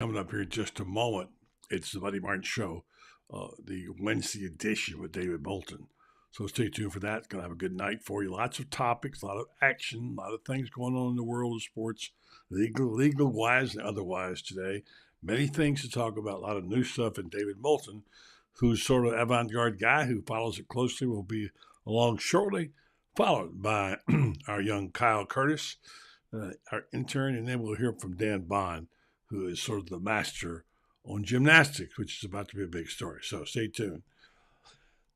Coming up here in just a moment, it's the Buddy Martin Show, the Wednesday edition with David Bolton. So stay tuned for that. It's going to have a good night for you. Lots of topics, a lot of action, a lot of things going on in the world of sports, legal wise and otherwise today. Many things to talk about, a lot of new stuff. And David Bolton, who's sort of avant-garde guy who follows it closely, will be along shortly, followed by our young Kyle Curtis, our intern, and then we'll hear from Dan Bond, who is sort of the master on gymnastics, which is about to be a big story. So stay tuned.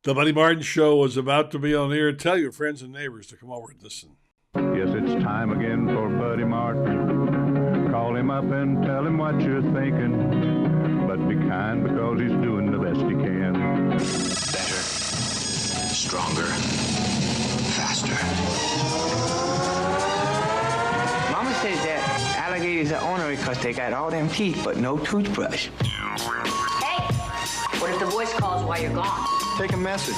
The Buddy Martin Show is about to be on air. Tell your friends and neighbors to come over and listen. Yes, it's time again for Buddy Martin. Call him up and tell him what you're thinking. But be kind because he's doing the best he can. Better, stronger, faster. Mama says that alligators are ornery because they got all them teeth but no toothbrush. Hey, what if the voice calls while you're gone? Take a message.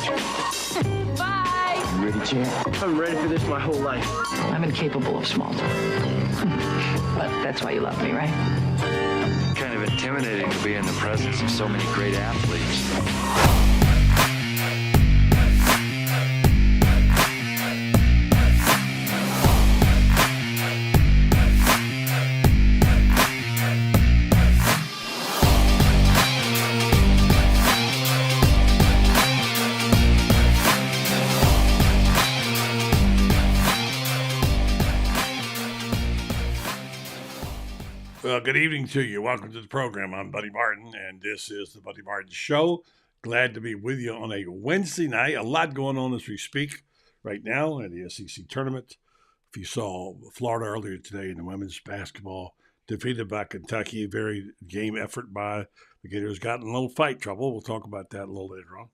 Bye! You ready, champ? I'm ready for this my whole life. I'm incapable of small talk. But that's why you love me, right? Kind of intimidating to be in the presence of so many great athletes. Well, good evening to you. Welcome to the program. I'm Buddy Martin, and this is the Buddy Martin Show. Glad to be with you on a Wednesday night. A lot going on as we speak right now in the SEC tournament. If you saw Florida earlier today in the women's basketball, defeated by Kentucky, very game effort by the Gators. Got in a little fight trouble. We'll talk about that a little later on.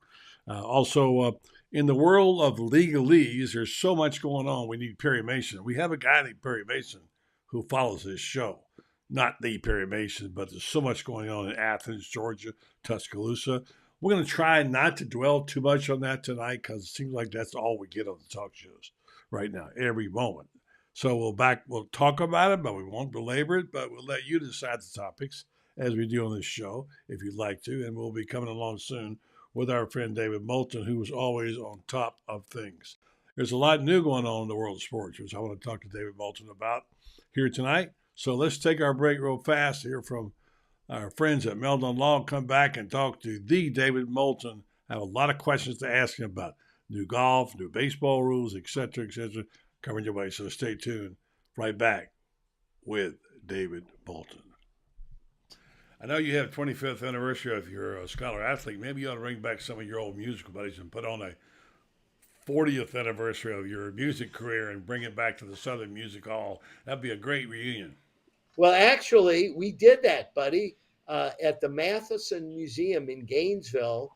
Also, in the world of legalese, there's so much going on. We need Perry Mason. We have a guy named Perry Mason who follows this show. Not the Perry Mason, but there's so much going on in Athens, Georgia, Tuscaloosa. We're going to try not to dwell too much on that tonight because it seems like that's all we get on the talk shows right now, every moment. So we'll talk about it, but we won't belabor it, but we'll let you decide the topics as we do on this show, if you'd like to. And we'll be coming along soon with our friend David Moulton, who is always on top of things. There's a lot new going on in the world of sports, which I want to talk to David Moulton about here tonight. So let's take our break real fast, hear from our friends at Meldon Law, come back and talk to the David Moulton. I have a lot of questions to ask him about new golf, new baseball rules, et cetera, coming your way. So stay tuned. Right back with David Moulton. I know you have 25th anniversary of your Scholar Athlete. Maybe you ought to bring back some of your old musical buddies and put on a 40th anniversary of your music career and bring it back to the Southern Music Hall. That'd be a great reunion. Well, actually, we did that, buddy, at the Matheson Museum in Gainesville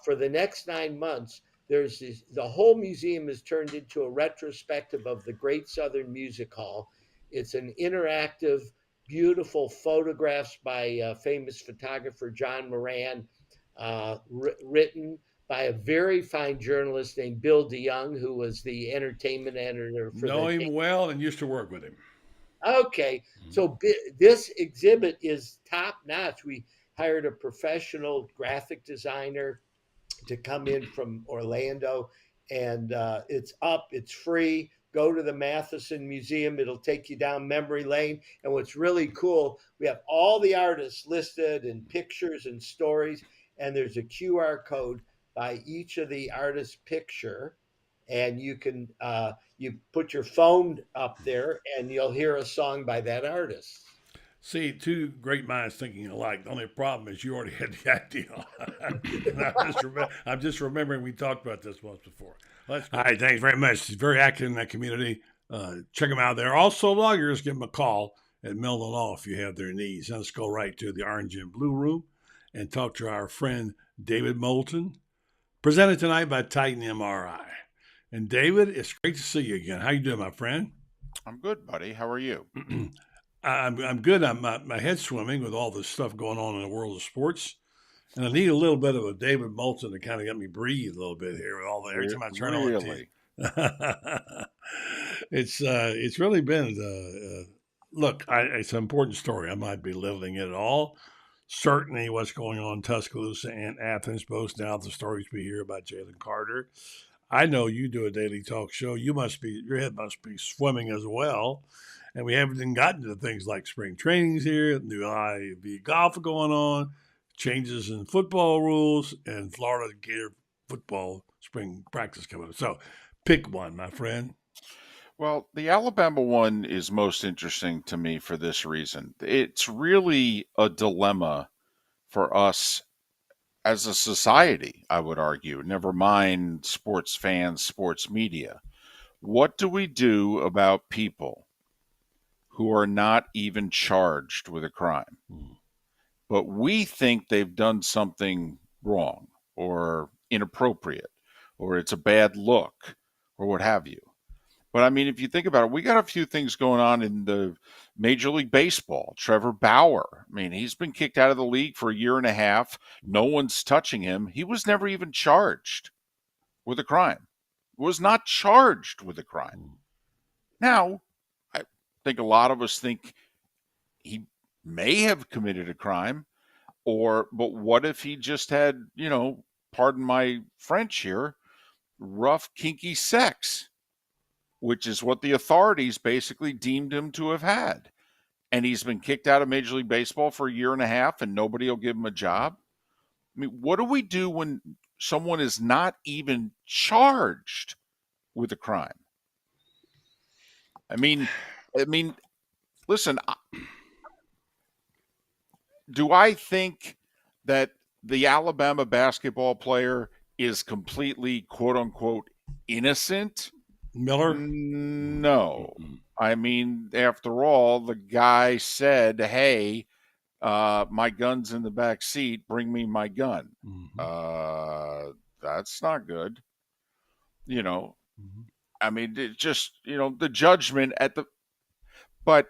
for the next 9 months. The whole museum is turned into a retrospective of the Great Southern Music Hall. It's an interactive, beautiful photographs by famous photographer John Moran, written by a very fine journalist named Bill DeYoung, who was the entertainment editor for Know him well and used to work with him. Okay, so this exhibit is top notch. We hired a professional graphic designer to come in from Orlando, and it's free. Go to the Matheson Museum. It'll take you down memory lane. And what's really cool, we have all the artists listed and pictures and stories, and there's a QR code by each of the artist's picture, and you can you put your phone up there and you'll hear a song by that artist. See, two great minds thinking alike. The only problem is you already had the idea. I'm just remembering we talked about this once before. All right, thanks very much. He's very active in that community. Check him out there. Also, lawyers, give him a call at Meldon Law if you have their needs. Let's go right to the Orange and Blue Room and talk to our friend David Moulton, presented tonight by Titan MRI. And David, it's great to see you again. How you doing, my friend? I'm good, buddy. How are you? I'm good. My head's swimming with all this stuff going on in the world of sports. And I need a little bit of a David Moulton to kind of get me breathe a little bit here with all the every time I turn on TV. It's really been look, it's an important story. I might be belittling it at all. Certainly, what's going on in Tuscaloosa and Athens, both now the stories we hear about Jalen Carter. I know you do a daily talk show. Your head must be swimming as well. And we haven't even gotten to things like spring trainings here, new IV golf going on, changes in football rules, and Florida Gator football spring practice coming up. So pick one, my friend. Well, the Alabama one is most interesting to me for this reason. It's really a dilemma for us as a society, I would argue, never mind sports fans, sports media. What do we do about people who are not even charged with a crime, but we think they've done something wrong or inappropriate or it's a bad look or what have you? But I mean, if you think about it, we got a few things going on in the Major League Baseball. Trevor Bauer, I mean, he's been kicked out of the league for a year and a half. No one's touching him. He was never even charged with a crime, was not charged with a crime. Now, I think a lot of us think he may have committed a crime, but what if he just had, pardon my French here, rough, kinky sex? Which is what the authorities basically deemed him to have had. And he's been kicked out of Major League Baseball for a year and a half and nobody will give him a job. I mean, what do we do when someone is not even charged with a crime? I mean, listen, do I think that the Alabama basketball player is completely quote unquote innocent? Miller? No. I mean, after all, the guy said, hey, my gun's in the back seat. Bring me my gun. That's not good. I mean, it just, the judgment but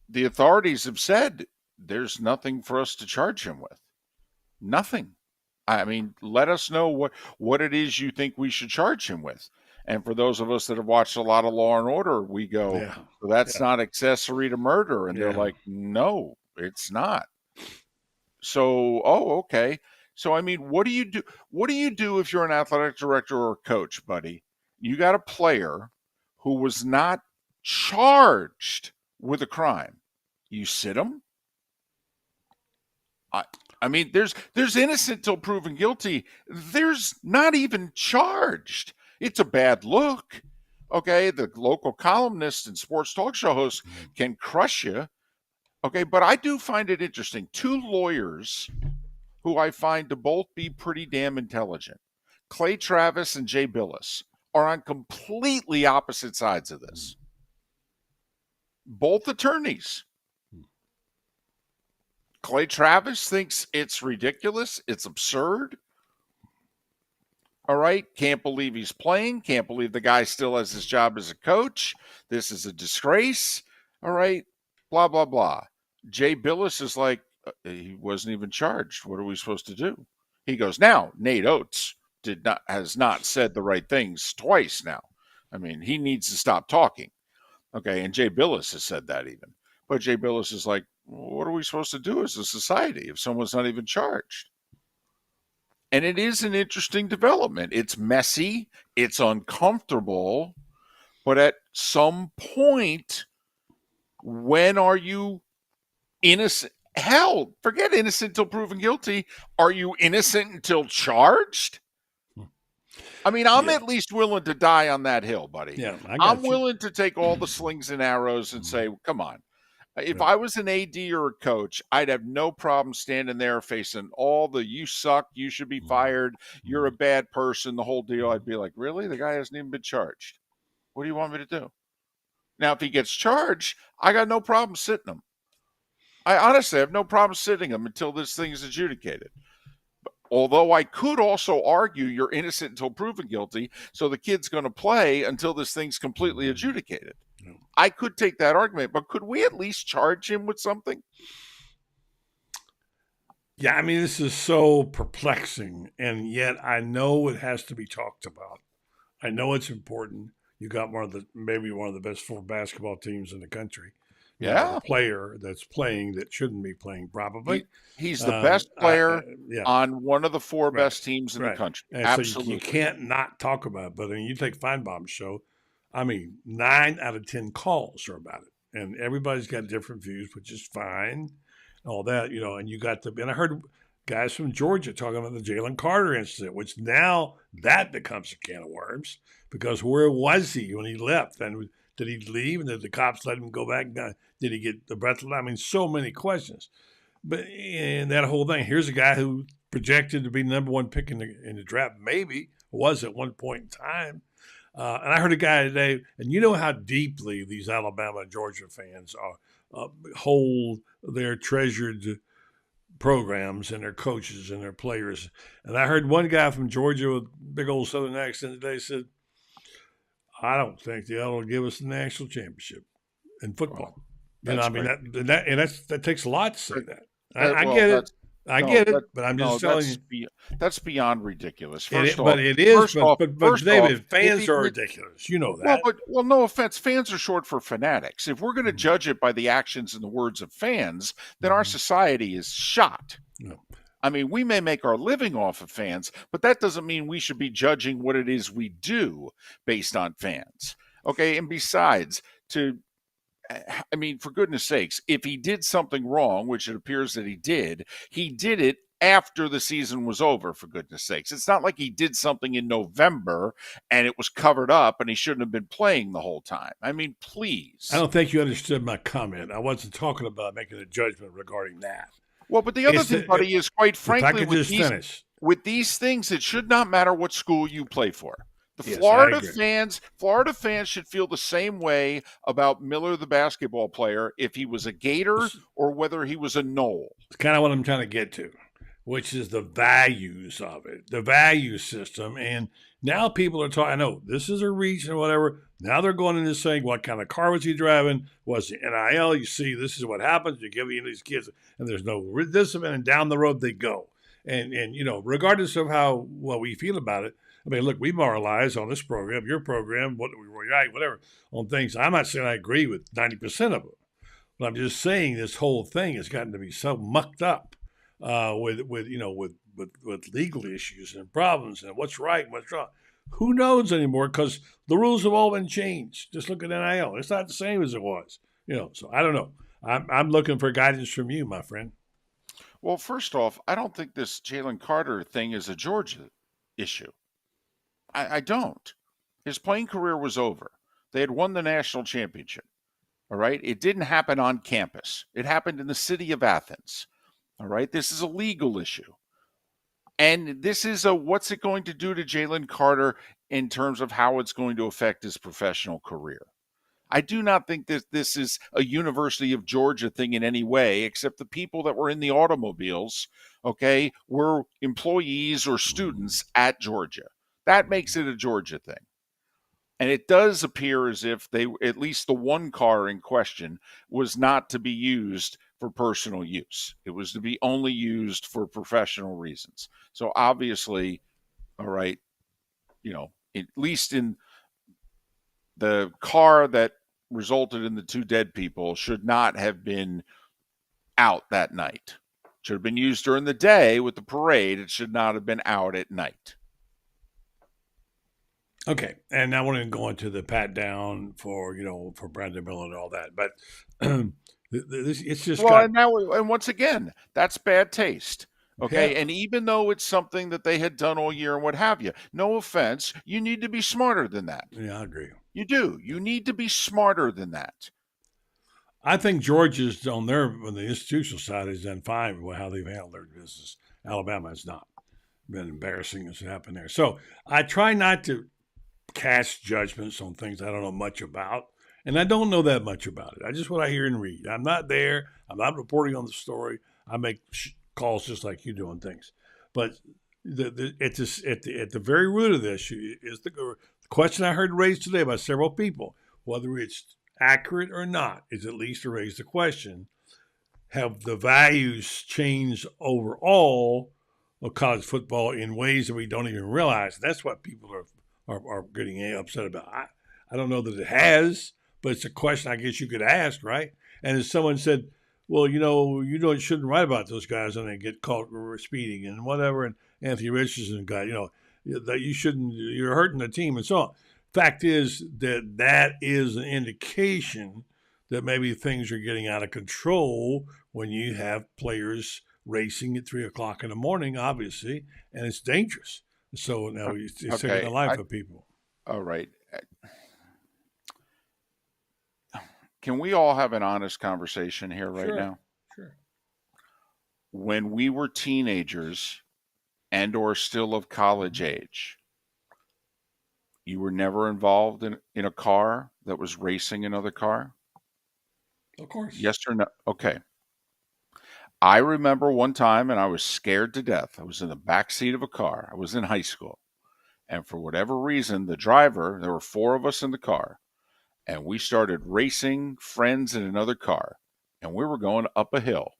the authorities have said there's nothing for us to charge him with. Nothing. I mean, let us know what it is you think we should charge him with. And for those of us that have watched a lot of Law and Order, we go, well, that's not accessory to murder. And they're like, no, it's not. So, okay. So, I mean, what do you do? What do you do if you're an athletic director or coach, buddy? You got a player who was not charged with a crime. You sit him? I mean, there's innocent till proven guilty. There's not even charged. It's a bad look. Okay, the local columnist and sports talk show host can crush you. Okay, but I do find it interesting. Two lawyers who I find to both be pretty damn intelligent, Clay Travis and Jay Billis, are on completely opposite sides of this. Both attorneys. Clay Travis thinks it's ridiculous. It's absurd. All right. Can't believe he's playing. Can't believe the guy still has his job as a coach. This is a disgrace. All right. Blah, blah, blah. Jay Billis is like, he wasn't even charged. What are we supposed to do? He goes, now, Nate Oates has not said the right things twice now. I mean, he needs to stop talking. Okay. And Jay Billis has said that even. But Jay Billis is like, what are we supposed to do as a society if someone's not even charged? And it is an interesting development. It's messy. It's uncomfortable. But at some point, when are you innocent? Hell, forget innocent until proven guilty. Are you innocent until charged? I mean, I'm at least willing to die on that hill, buddy. Yeah, I'm willing to take all the slings and arrows and say, come on. If I was an AD or a coach, I'd have no problem standing there facing all the you suck, you should be fired, you're a bad person, the whole deal. I'd be like, really? The guy hasn't even been charged. What do you want me to do? Now, if he gets charged, I got no problem sitting him. I honestly have no problem sitting him until this thing is adjudicated. Although I could also argue you're innocent until proven guilty, so the kid's going to play until this thing's completely adjudicated. I could take that argument, but could we at least charge him with something? Yeah, I mean, this is so perplexing, and yet I know it has to be talked about. I know it's important. You got maybe one of the best 4 basketball teams in the country. You have a Yeah. player that's playing that shouldn't be playing He, probably. he's the best player Yeah, on one of the four right, best teams in the right. country. And so you Absolutely. can't not talk about it. But I mean, you take Feinbaum's show, I mean, 9 out of 10 calls are about it. And everybody's got different views, which is fine, all that, and you got and I heard guys from Georgia talking about the Jalen Carter incident, which now that becomes a can of worms because where was he when he left? And did he leave? And did the cops let him go back? Did he get the breath? I mean, so many questions. But and that whole thing. Here's a guy who projected to be the number one pick in the draft. Maybe was at one point in time. And I heard a guy today, and you know how deeply these Alabama and Georgia fans hold their treasured programs and their coaches and their players. And I heard one guy from Georgia with big old Southern accent today said, "I don't think they'll give us the national championship in football." I mean that takes a lot to say that. I get it. I get it, but I'm just telling you. That's beyond ridiculous. First off, but David, fans are ridiculous. You know that. Well, no offense. Fans are short for fanatics. If we're going to judge it by the actions and the words of fans, then our society is shot. No. I mean, we may make our living off of fans, but that doesn't mean we should be judging what it is we do based on fans. Okay, and besides, for goodness sakes, if he did something wrong, which it appears that he did it after the season was over, for goodness sakes. It's not like he did something in November and it was covered up and he shouldn't have been playing the whole time. I mean, please. I don't think you understood my comment. I wasn't talking about making a judgment regarding that. Well, but the other thing, buddy, is quite frankly, with these things, it should not matter what school you play for. Florida fans should feel the same way about Miller, the basketball player, if he was a Gator or whether he was a Knoll. It's kind of what I'm trying to get to, which is the values of it, the value system. And now people are talking, I know this is a reach or whatever. Now they're going into saying, what kind of car was he driving? Was the NIL? You see, this is what happens. You give these kids, and there's no discipline, and down the road they go. And regardless of how well we feel about it, I mean, look, we moralize on this program, your program, what we write, whatever, on things. I'm not saying I agree with 90% of them, but I'm just saying this whole thing has gotten to be so mucked up with legal issues and problems and what's right and what's wrong. Who knows anymore? Because the rules have all been changed. Just look at NIL; it's not the same as it was. So I don't know. I'm looking for guidance from you, my friend. Well, first off, I don't think this Jalen Carter thing is a Georgia issue. I don't. His playing career was over. They had won the national championship. All right. It didn't happen on campus. It happened in the city of Athens. All right. This is a legal issue. And this is what's it going to do to Jalen Carter in terms of how it's going to affect his professional career. I do not think that this is a University of Georgia thing in any way, except the people that were in the automobiles, okay, were employees or students at Georgia. That makes it a Georgia thing. And it does appear as if at least the one car in question, was not to be used for personal use. It was to be only used for professional reasons. So obviously, all right, at least in the car that resulted in the 2 dead people should not have been out that night. It should have been used during the day with the parade. It should not have been out at night. Okay, and I want to go into the pat down for Brandon Miller and all that, but it's just and once again, that's bad taste. Okay, yeah. And even though it's something that they had done all year and what have you, no offense, you need to be smarter than that. Yeah, I agree. You do. You need to be smarter than that. I think Georgia's on the institutional side has done fine with how they've handled their business. Alabama has not. Been embarrassing as happened there. So I try not to cast judgments on things I don't know much about, and I don't know that much about it. I just what I hear and read. I'm not there. I'm not reporting on the story. I make calls just like you do on things. But at the very root of this is the question I heard raised today by several people, whether it's accurate or not, is at least to raise the question: have the values changed overall of college football in ways that we don't even realize? That's what people are getting upset about. I don't know that it has, but it's a question I guess you could ask, right? And as someone said, well, shouldn't write about those guys and they get caught speeding and whatever. And Anthony Richardson got, that you shouldn't, you're hurting the team and so on. Fact is that is an indication that maybe things are getting out of control when you have players racing at 3 o'clock in the morning, obviously, and it's dangerous. So now it's taking the life of people. All right. Can we all have an honest conversation here right now? Sure. When we were teenagers and or still of college age, you were never involved in a car that was racing another car? Of course. Yes or no? Okay. I remember one time, and I was scared to death. I was in the back seat of a car. I was in high school. And for whatever reason, the driver, there were 4 of us in the car, and we started racing friends in another car. And we were going up a hill,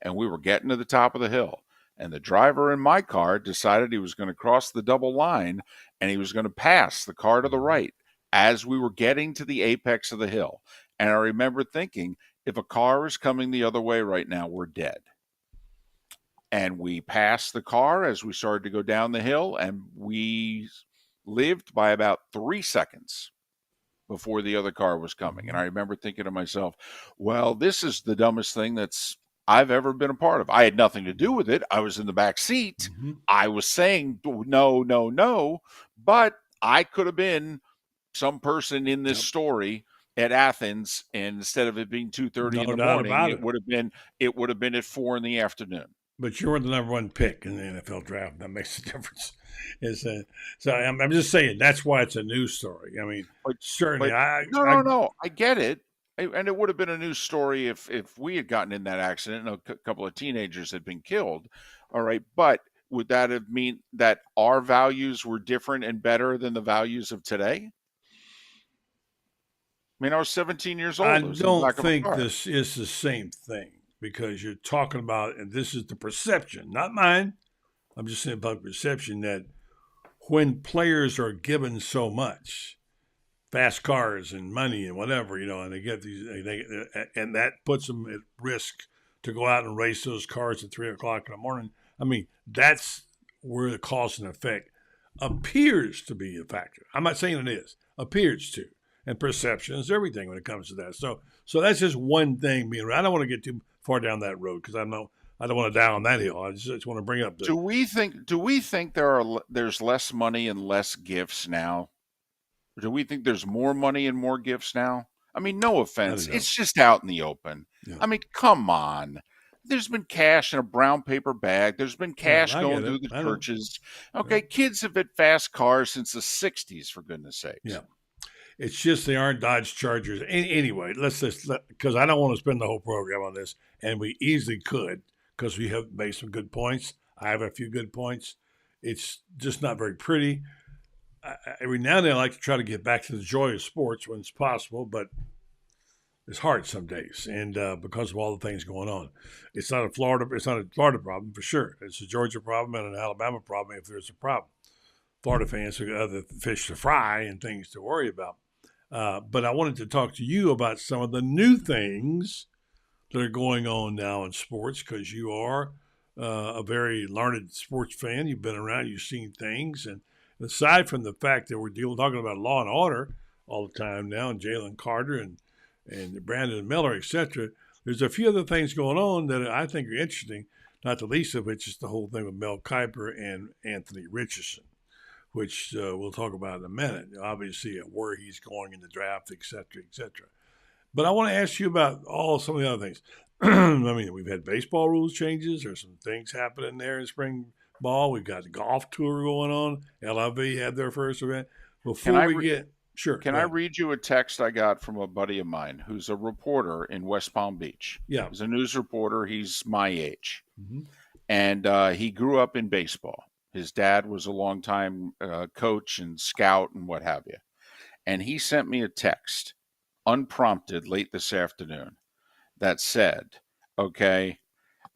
and we were getting to the top of the hill. And the driver in my car decided he was going to cross the double line, and he was going to pass the car to the right as we were getting to the apex of the hill. And I remember thinking, if a car is coming the other way right now, we're dead. And we passed the car as we started to go down the hill, and we lived by about 3 seconds before the other car was coming. And I remember thinking to myself, well, this is the dumbest thing I've ever been a part of. I had nothing to do with it. I was in the back seat. Mm-hmm. I was saying no, no, no, but I could have been some person in this story at Athens, and instead of it being 2:30 in the morning, it would have been at 4 in the afternoon. But you were the number 1 pick in the NFL draft. That makes a difference. So I'm just saying that's why it's a news story. I mean, certainly. No. I get it. And it would have been a news story if we had gotten in that accident and a couple of teenagers had been killed. All right. But would that have mean that our values were different and better than the values of today? I mean, I was 17 years old. I don't think this is the same thing because you're talking about, and this is the perception, not mine. I'm just saying about perception that when players are given so much, fast cars and money and whatever, and they get these, and that puts them at risk to go out and race those cars at 3 o'clock in the morning. I mean, that's where the cause and effect appears to be a factor. I'm not saying it is, appears to. And perception is everything when it comes to that. So that's just one thing being. I don't want to get too far down that road because I don't want to die on that hill. I just want to bring up. Do we think there's less money and less gifts now? Or do we think there's more money and more gifts now? I mean, no offense, it's just out in the open. Yeah. I mean, come on. There's been cash in a brown paper bag. There's been cash going through the churches. Okay, kids have had fast cars since the 60s, for goodness sakes. Yeah. It's just they aren't Dodge Chargers. Anyway, because I don't want to spend the whole program on this, and we easily could because we have made some good points. I have a few good points. It's just not very pretty. Every now and then I like to try to get back to the joy of sports when it's possible, but it's hard some days, and because of all the things going on. It's not a Florida problem for sure. It's a Georgia problem and an Alabama problem if there's a problem. Florida fans have other fish to fry and things to worry about. But I wanted to talk to you about some of the new things that are going on now in sports because you are a very learned sports fan. You've been around, you've seen things. And aside from the fact that we're talking about law and order all the time now, and Jalen Carter and Brandon Miller, etc., there's a few other things going on that I think are interesting, not the least of which is the whole thing with Mel Kiper and Anthony Richardson, which we'll talk about in a minute, obviously where he's going in the draft, et cetera, et cetera. But I want to ask you about some of the other things. I mean, we've had baseball rules changes. There's some things happening there in spring ball. We've got the golf tour going on. LIV had their first event. Can I read you a text I got from a buddy of mine who's a reporter in West Palm Beach? Yeah. He's a news reporter. He's my age. Mm-hmm. And he grew up in baseball. His dad was a longtime coach and scout and what have you. And he sent me a text, unprompted, late this afternoon, that said, okay,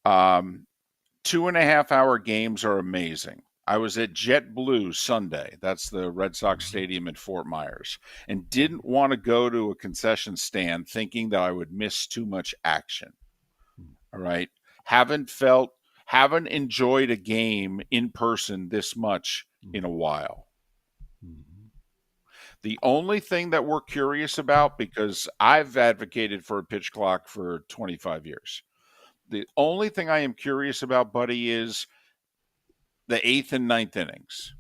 2.5-hour games are amazing. I was at JetBlue Sunday. That's the Red Sox stadium in Fort Myers, and didn't want to go to a concession stand thinking that I would miss too much action. All right. Haven't enjoyed a game in person this much in a while. The only thing that we're curious about, because I've advocated for a pitch clock for 25 years, the only thing I am curious about, buddy, is the 8th and ninth innings,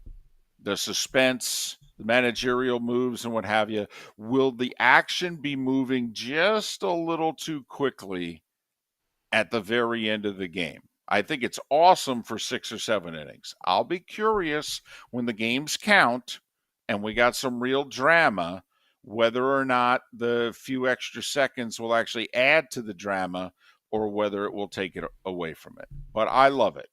the suspense, the managerial moves, and what have you. Will the action be moving just a little too quickly at the very end of the game? I think it's awesome for 6 or 7 innings. I'll be curious when the games count and we got some real drama, whether or not the few extra seconds will actually add to the drama or whether it will take it away from it. But I love it.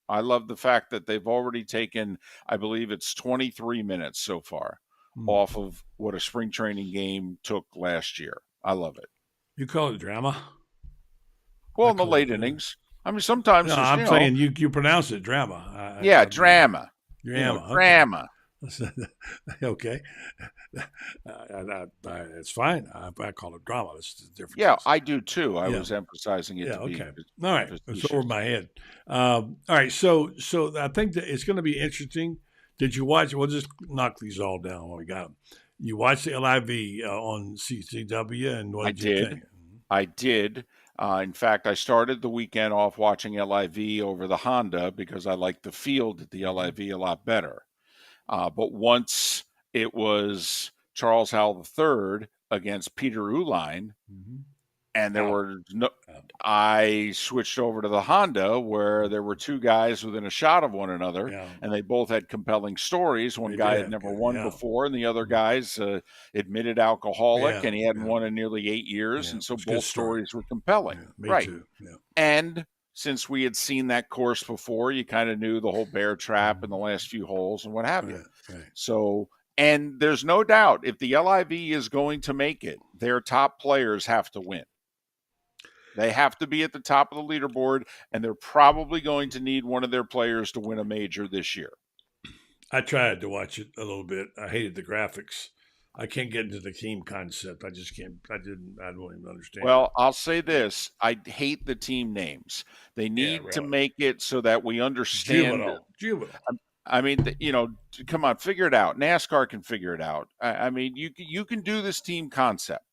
I love the fact that they've already taken, I believe it's 23 minutes so far off of what a spring training game took last year. I love it. You call it drama? Well, in the late innings. I mean, sometimes No, there's, I'm saying you pronounce it drama. Drama. Drama. Okay. Okay. It's fine. I call it drama. It's different. Yeah, I do too. I was emphasizing it to be. Okay. All right. It's over my head. All right. So I think that it's going to be interesting. Did you watch? We'll just knock these all down when we got them. You watched the LIV on CCW, and what did you think? I did. In fact, I started the weekend off watching LIV over the Honda because I like the field at the LIV a lot better. But once it was Charles Howell III against Peter Uihlein, and there were I switched over to the Honda where there were two guys within a shot of one another, and they both had compelling stories. One guy had never won before, and the other guy's admitted alcoholic, and he hadn't won in nearly 8 years, and so both stories were compelling. Me too. Yeah. And since we had seen that course before, you kind of knew the whole bear trap in the last few holes and what have you. Right. So, and there's no doubt if the LIV is going to make it, their top players have to win. They have to be at the top of the leaderboard, and they're probably going to need one of their players to win a major this year. I tried to watch it a little bit. I hated the graphics. I can't get into the team concept. I just can't. I don't even understand. Well, I'll say this. I hate the team names. They need to make it so that we understand. Juvenile. I mean, come on, figure it out. NASCAR can figure it out. I mean, you can do this team concept.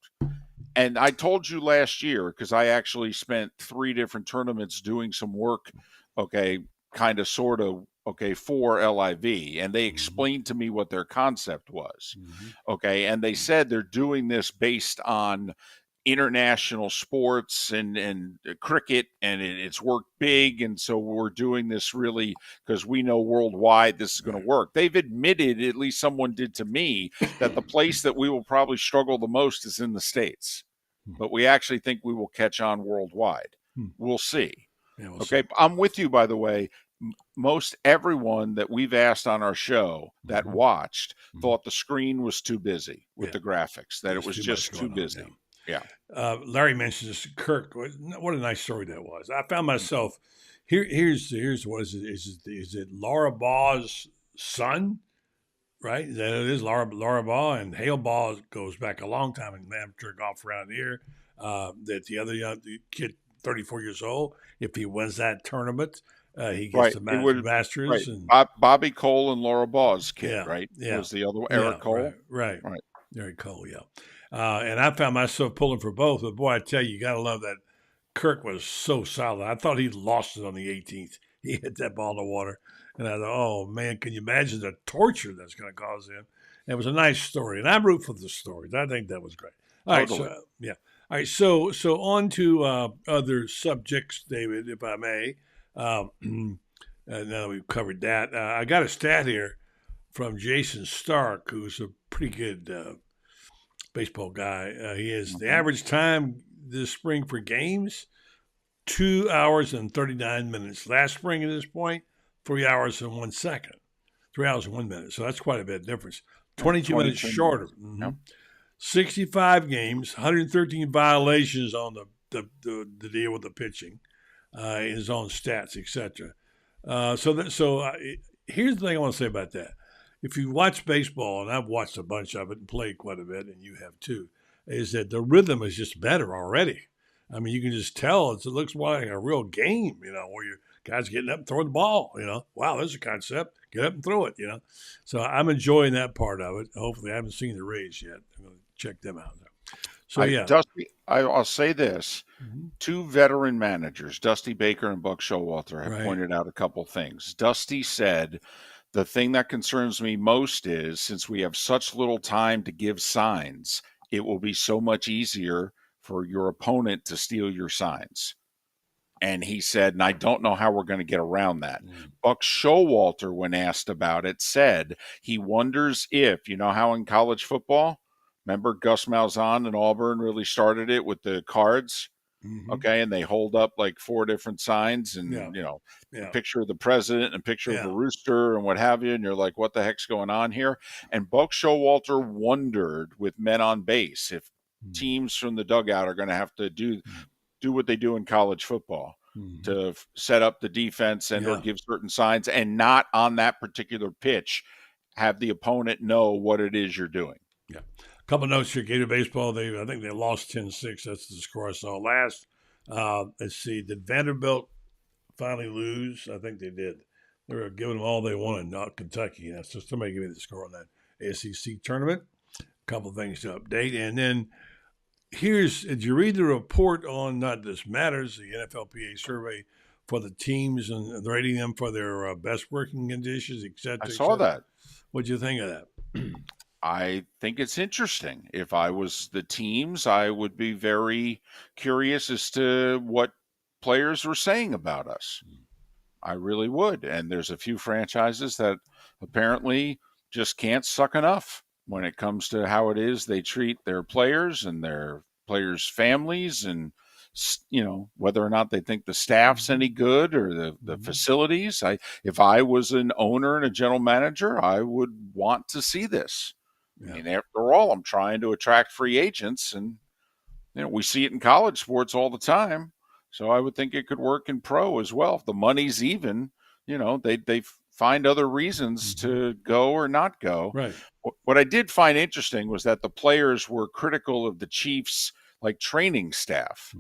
And I told you last year, because I actually spent 3 different tournaments doing some work, kind of, sort of, for LIV. And they explained to me what their concept was. And they said they're doing this based on international sports and cricket, and it's worked big. And so we're doing this really because we know worldwide this is going to work. They've admitted, at least someone did to me, that the place that we will probably struggle the most is in the States. But we actually think we will catch on worldwide. We'll see. Yeah, we'll see. I'm with you, by the way. Most everyone that we've asked on our show that watched thought the screen was too busy with the graphics, that it was just too busy. Yeah. Larry mentions Kirk. What a nice story that was. I found myself here's what is it? Is it Laura Ball's son? Right? That it is Laura Ball, and Hale Ball goes back a long time in amateur golf around here. That the other the kid, 34 years old, if he wins that tournament, he gets the Masters. Right. And Bobby Cole and Laura Ball's kid, right? Yeah. Was the other one, Eric Cole? Right. Eric Cole, yeah. And I found myself pulling for both. But boy, I tell you got to love that. Kirk was so solid. I thought he lost it on the 18th. He hit that ball in the water. And I thought, oh, man, can you imagine the torture that's going to cause him? And it was a nice story. And I'm rooting for the stories. I think that was great. All right. So, yeah. All right. So on to other subjects, David, if I may. Now that we've covered that, I got a stat here from Jason Stark, who's a pretty good baseball guy. He is the average time this spring for games, 2 hours and 39 minutes. Last spring at this point, 3 hours and 1 second. 3 hours and 1 minute. So that's quite a bit of difference. 22 minutes shorter. Yep. 65 games, 113 violations on the deal with the pitching, his own stats, etc. So here's the thing I want to say about that. If you watch baseball, and I've watched a bunch of it and played quite a bit, and you have too, is that the rhythm is just better already. I mean, you can just tell it looks more like a real game, where you guys getting up and throwing the ball. Wow, there's a concept. Get up and throw it. So I'm enjoying that part of it. Hopefully, I haven't seen the Rays yet. I'm going to check them out. So yeah, Dusty, I'll say this: mm-hmm. two veteran managers, Dusty Baker and Buck Showalter, have Right. pointed out a couple things. Dusty said, the thing that concerns me most is since we have such little time to give signs, it will be so much easier for your opponent to steal your signs. And he said, and I don't know how we're going to get around that. Buck Showalter, when asked about it, said he wonders if, how in college football, remember Gus Malzahn and Auburn really started it with the cards? Mm-hmm. Okay, and they hold up like 4 different signs and, a picture of the president and a picture of a rooster and what have you, and you're like, what the heck's going on here? And Buck Showalter wondered with men on base if teams from the dugout are going to have to do what they do in college football to set up the defense and or give certain signs and not on that particular pitch have the opponent know what it is you're doing. Yeah. A couple of notes here. Gator baseball, I think they lost 10-6. That's the score I saw last. Let's see. Did Vanderbilt finally lose? I think they did. They were giving them all they wanted, not Kentucky. So somebody give me the score on that SEC tournament. A couple of things to update. And then did you read the report on Not This Matters, the NFLPA survey for the teams and rating them for their best working conditions, et cetera? I saw that. What'd you think of that? I think it's interesting. If I was the teams, I would be very curious as to what players were saying about us. I really would. And there's a few franchises that apparently just can't suck enough when it comes to how it is they treat their players and their players' families and, whether or not they think the staff's any good or the facilities. If I was an owner and a general manager, I would want to see this. Yeah. I mean, after all, I'm trying to attract free agents, and we see it in college sports all the time. So I would think it could work in pro as well. If the money's even, they find other reasons to go or not go. Right. What I did find interesting was that the players were critical of the Chiefs' training staff.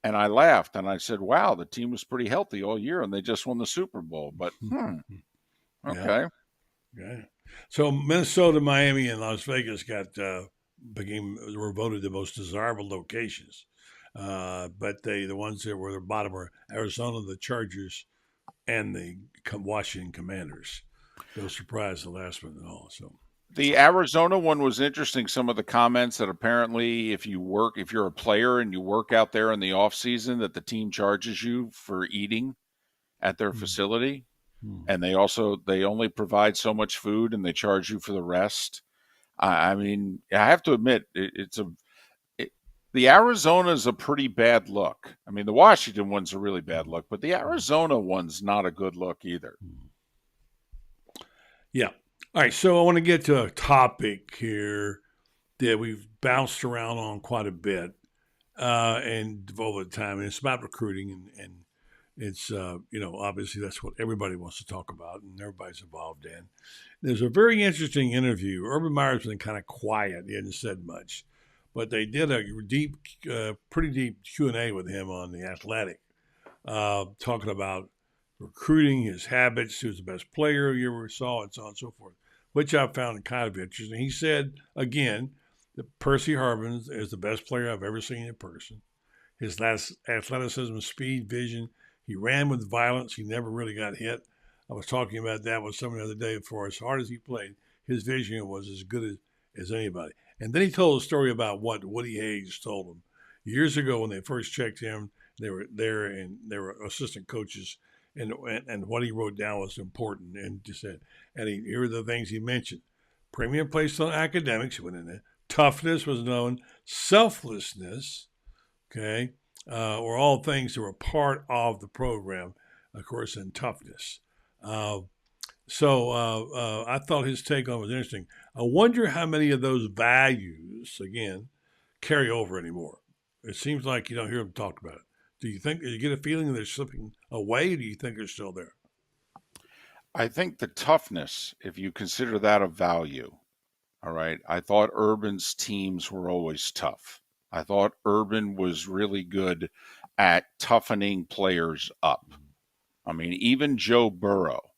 And I laughed and I said, wow, the team was pretty healthy all year and they just won the Super Bowl. But, okay. Yeah. So Minnesota, Miami, and Las Vegas were voted the most desirable locations. But the ones that were the bottom were Arizona, the Chargers, and the Washington Commanders. No surprise, the last one at all. So the Arizona one was interesting. Some of the comments that apparently if you're a player and you work out there in the off season, that the team charges you for eating at their facility. And they only provide so much food and they charge you for the rest. I mean, I have to admit, the Arizona is a pretty bad look. I mean, the Washington one's a really bad look, but the Arizona one's not a good look either. Yeah. All right. So I want to get to a topic here that we've bounced around on quite a bit and devoted time. And it's about recruiting and it's, obviously that's what everybody wants to talk about and everybody's involved in. There's a very interesting interview. Urban Meyer's been kind of quiet. He hasn't said much, but they did a pretty deep Q&A with him on The Athletic, talking about recruiting, his habits, who's the best player you ever saw, and so on and so forth, which I found kind of interesting. He said, again, that Percy Harvin is the best player I've ever seen in person. His last athleticism, speed, vision. He ran with violence. He never really got hit. I was talking about that with someone the other day. For as hard as he played, his vision was as good as anybody. And then he told a story about what Woody Hayes told him. Years ago when they first checked him, they were there and they were assistant coaches. And what he wrote down was important. And just said, here are the things he mentioned. Premium placed on academics. He went in there. Toughness was known. Selflessness, okay, were all things that were part of the program, of course, and toughness. So I thought his take on it was interesting. I wonder how many of those values, again, carry over anymore. It seems like you don't hear them talk about it. Do you get a feeling they're slipping away, or do you think they're still there? I think the toughness, if you consider that a value, all right, I thought Urban's teams were always tough. I thought Urban was really good at toughening players up. I mean, even Joe Burrow,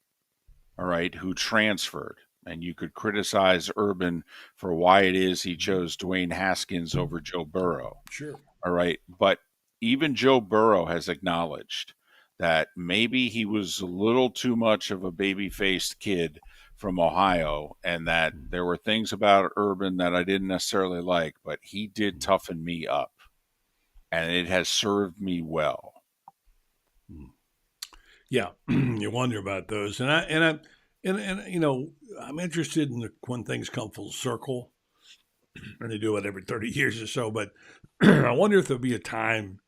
all right, who transferred, and you could criticize Urban for why it is he chose Dwayne Haskins over Joe Burrow. Sure. All right. But even Joe Burrow has acknowledged that maybe he was a little too much of a baby faced kid from Ohio and that there were things about Urban that I didn't necessarily like, but he did toughen me up and it has served me well. Yeah, you wonder about those, and you know, I'm interested in when things come full circle, and they do it every 30 years or so. But I wonder if there'll be a time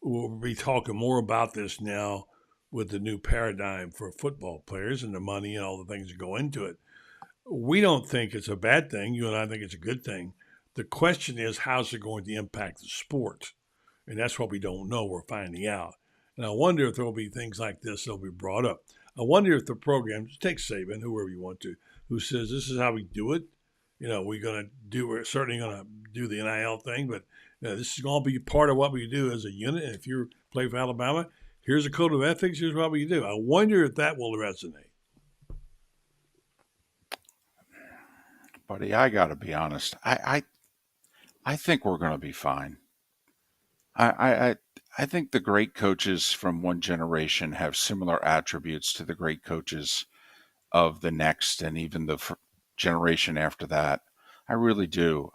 we'll be talking more about this now with the new paradigm for football players and the money and all the things that go into it. We don't think it's a bad thing. You and I think it's a good thing. The question is, how's it going to impact the sport? And that's what we don't know. We're finding out. And I wonder if there will be things like this that'll be brought up. I wonder if the program, just take Saban, whoever you want to, who says this is how we do it. You know, we're certainly going to do the NIL thing, but this is going to be part of what we do as a unit. And if you play for Alabama, here's a code of ethics. Here's what we do. I wonder if that will resonate. Buddy, I got to be honest. I think we're going to be fine. I think the great coaches from one generation have similar attributes to the great coaches of the next and even the generation after that. I really do.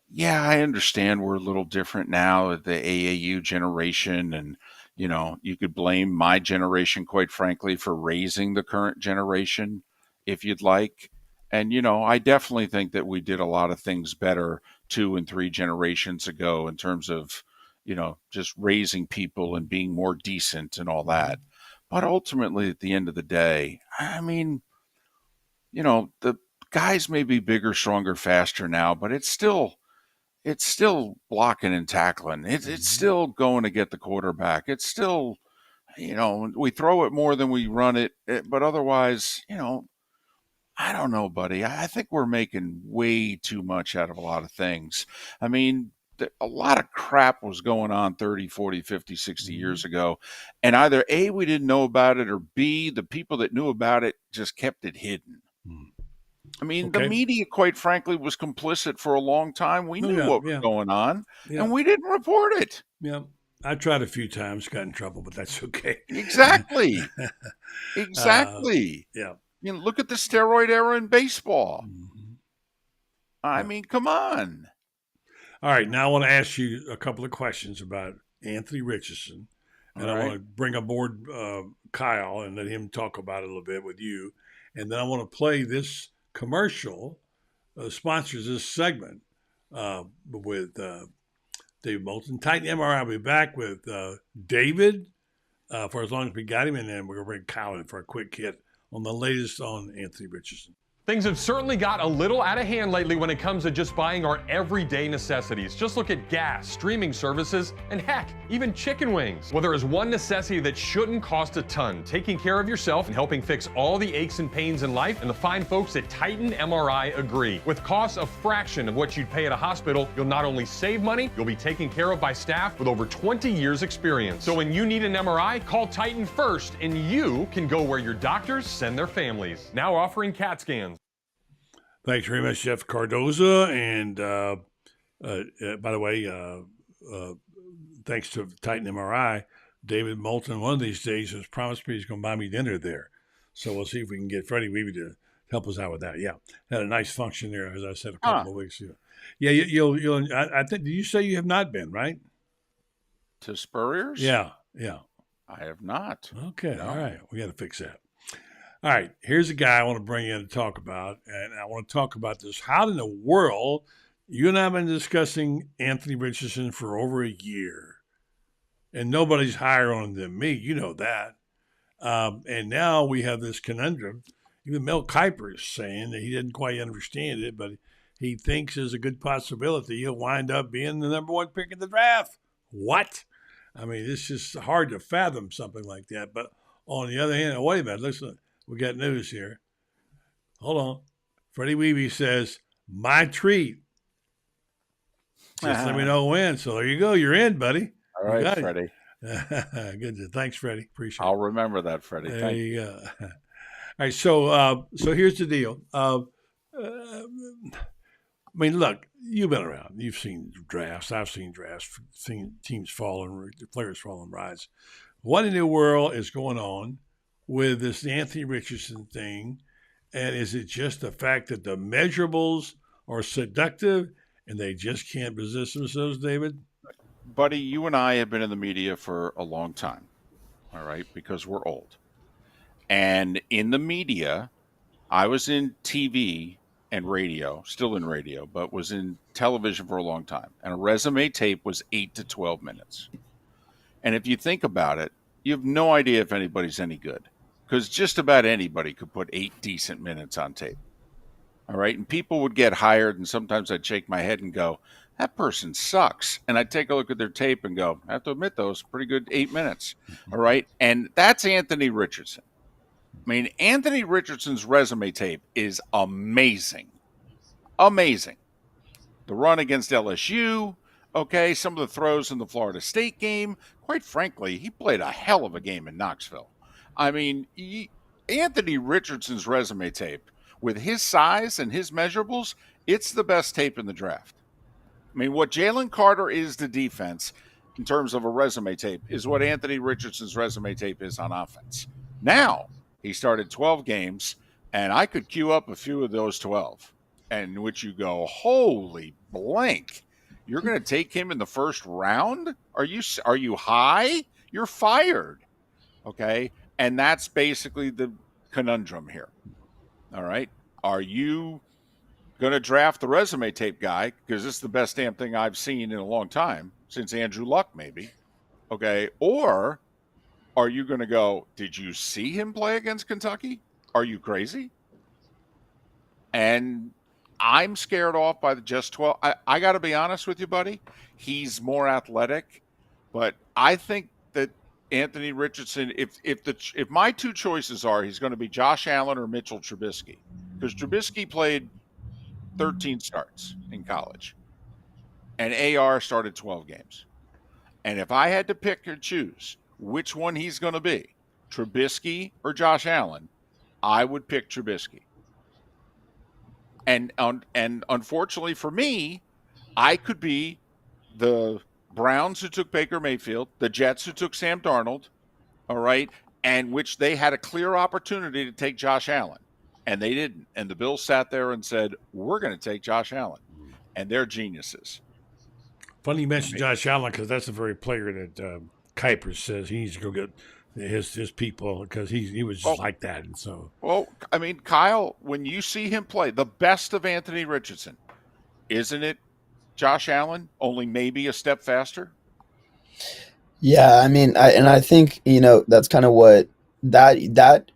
Yeah, I understand we're a little different now, the AAU generation, and you could blame my generation, quite frankly, for raising the current generation, if you'd like. And I definitely think that we did a lot of things better 2 and 3 generations ago in terms of, just raising people and being more decent and all that. But ultimately, at the end of the day, I mean, the guys may be bigger, stronger, faster now, but it's still blocking and tackling. It's still going to get the quarterback. It's still, we throw it more than we run it. But otherwise, I don't know, buddy. I think we're making way too much out of a lot of things. I mean, a lot of crap was going on 30, 40, 50, 60 years ago. And either A, we didn't know about it, or B, the people that knew about it just kept it hidden. I mean, the media, quite frankly, was complicit for a long time. We knew what was going on, and we didn't report it. Yeah. I tried a few times, got in trouble, but that's okay. Exactly. Exactly. Yeah. Look at the steroid era in baseball. I mean, come on. All right. Now I want to ask you a couple of questions about Anthony Richardson. And I want to bring aboard Kyle and let him talk about it a little bit with you. And then I want to play this commercial sponsors this segment with David Moulton. Titan MRI. I'll be back with David for as long as we got him, and then we're going to bring Kyle in for a quick hit on the latest on Anthony Richardson. Things have certainly got a little out of hand lately when it comes to just buying our everyday necessities. Just look at gas, streaming services, and heck, even chicken wings. Well, there is one necessity that shouldn't cost a ton: taking care of yourself and helping fix all the aches and pains in life. And the fine folks at Titan MRI agree. With costs a fraction of what you'd pay at a hospital, you'll not only save money, you'll be taken care of by staff with over 20 years experience. So when you need an MRI, call Titan first, and you can go where your doctors send their families. Now offering CAT scans. Thanks very much, Jeff Cardoza. And by the way, thanks to Titan MRI, David Moulton one of these days has promised me he's going to buy me dinner there. So we'll see if we can get Freddie Weeby to help us out with that. Yeah, had a nice function there, as I said a couple of weeks ago. Yeah, you'll. I think. Did you say you have not been, right? To Spurrier's? Yeah. I have not. Okay, no. All right. We got to fix that. All right, here's a guy I want to bring in to talk about, and I want to talk about this. How in the world, you and I have been discussing Anthony Richardson for over a year, and nobody's higher on him than me. You know that. And now we have this conundrum. Even Mel Kiper is saying that he didn't quite understand it, but he thinks there's a good possibility he'll wind up being the number 1 pick in the draft. What? I mean, it's just hard to fathom something like that, but On the other hand, wait a minute, listen, we got news here. Hold on. Freddie Weeby says, my treat. Just let me know when. So there you go. You're in, buddy. All You right, got Freddie. it. Good. Thanks, Freddie. Appreciate it. I'll remember that, Freddie. There Thank you go. All right. So here's the deal. I mean, look, you've been around. You've seen drafts. I've seen drafts. Seen teams falling, players falling rise. What in the world is going on with this Anthony Richardson thing? And is it just the fact that the measurables are seductive and they just can't resist themselves, David? Buddy, you and I have been in the media for a long time, all right, because we're old. And in the media, I was in TV and radio, still in radio, but was in television for a long time. And a resume tape was 8 to 12 minutes. And if you think about it, you have no idea if anybody's any good, because just about anybody could put 8 decent minutes on tape. All right. And people would get hired, and sometimes I'd shake my head and go, that person sucks. And I'd take a look at their tape and go, I have to admit, those pretty good 8 minutes. All right. And that's Anthony Richardson. I mean, Anthony Richardson's resume tape is amazing. Amazing. The run against LSU, okay, some of the throws in the Florida State game. Quite frankly, he played a hell of a game in Knoxville. I mean, Anthony Richardson's resume tape, with his size and his measurables, it's the best tape in the draft. I mean, what Jalen Carter is to defense in terms of a resume tape is what Anthony Richardson's resume tape is on offense. Now, he started 12 games, and I could queue up a few of those 12, in which you go, holy blank. You're going to take him in the first round? Are you high? You're fired. Okay? And that's basically the conundrum here. All right? Are you going to draft the resume tape guy, because this is the best damn thing I've seen in a long time, since Andrew Luck maybe, okay? Or are you going to go, did you see him play against Kentucky? Are you crazy? And I'm scared off by the just 12. I got to be honest with you, buddy. He's more athletic, but I think that Anthony Richardson, if my two choices are, he's going to be Josh Allen or Mitchell Trubisky, because Trubisky played 13 starts in college, and AR started 12 games. And if I had to pick or choose which one he's going to be, Trubisky or Josh Allen, I would pick Trubisky. And unfortunately for me, I could be the Browns who took Baker Mayfield, the Jets who took Sam Darnold, all right, and which they had a clear opportunity to take Josh Allen. And they didn't. And the Bills sat there and said, we're going to take Josh Allen. And they're geniuses. Funny you mentioned Josh Allen, because that's the very player that Kuiper says he needs to go get his people, because he was just like that. And so, well, I mean, Kyle, when you see him play, the best of Anthony Richardson, isn't it Josh Allen, only maybe a step faster? Yeah, I mean, I think, that's kind of what that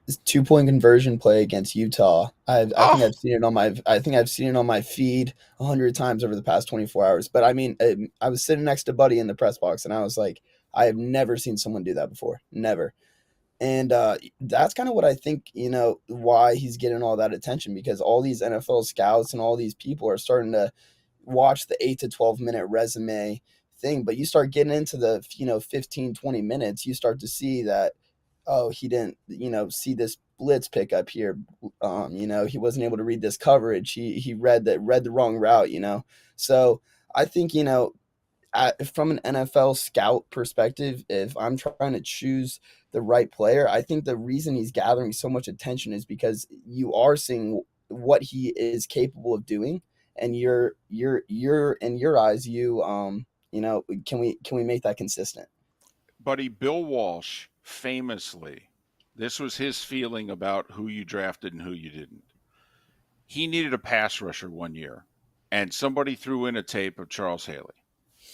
2-point conversion play against Utah. I think I've seen it on my feed 100 times over the past 24 hours. But I mean, I was sitting next to Buddy in the press box, and I was like, I have never seen someone do that before, never. And that's kind of what I think, why he's getting all that attention, because all these NFL scouts and all these people are starting to watch the 8 to 12 minute resume thing. But you start getting into the 15, 20 minutes, you start to see that, oh, he didn't, see this blitz pickup here. He wasn't able to read this coverage. He read the wrong route, So I think, from an NFL scout perspective, if I'm trying to choose the right player, I think the reason he's gathering so much attention is because you are seeing what he is capable of doing, and you're in your eyes, can we make that consistent? Buddy, Bill Walsh famously, this was his feeling about who you drafted and who you didn't. He needed a pass rusher one year, and somebody threw in a tape of Charles Haley.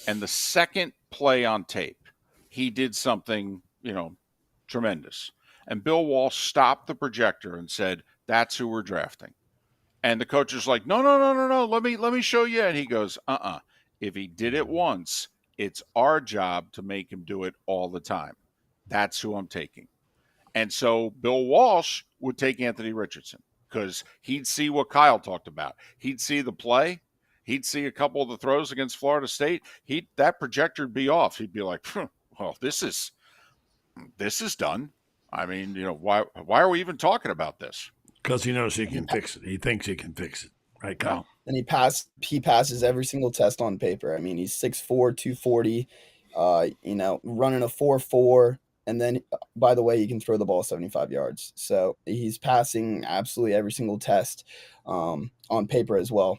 And the second play on tape, he did something, tremendous. And Bill Walsh stopped the projector and said, that's who we're drafting. And the coach is like, no. Let me show you. And he goes, If he did it once, it's our job to make him do it all the time. That's who I'm taking. And so Bill Walsh would take Anthony Richardson because he'd see what Kyle talked about. He'd see the play. He'd see a couple of the throws against Florida State. That projector would be off. He'd be like, well, this is done. I mean, why are we even talking about this? Because he knows he can fix it. He thinks he can fix it. Right, Kyle? And he passes every single test on paper. I mean, he's 6'4", 240, running a 4.4. And then, by the way, he can throw the ball 75 yards. So he's passing absolutely every single test on paper as well.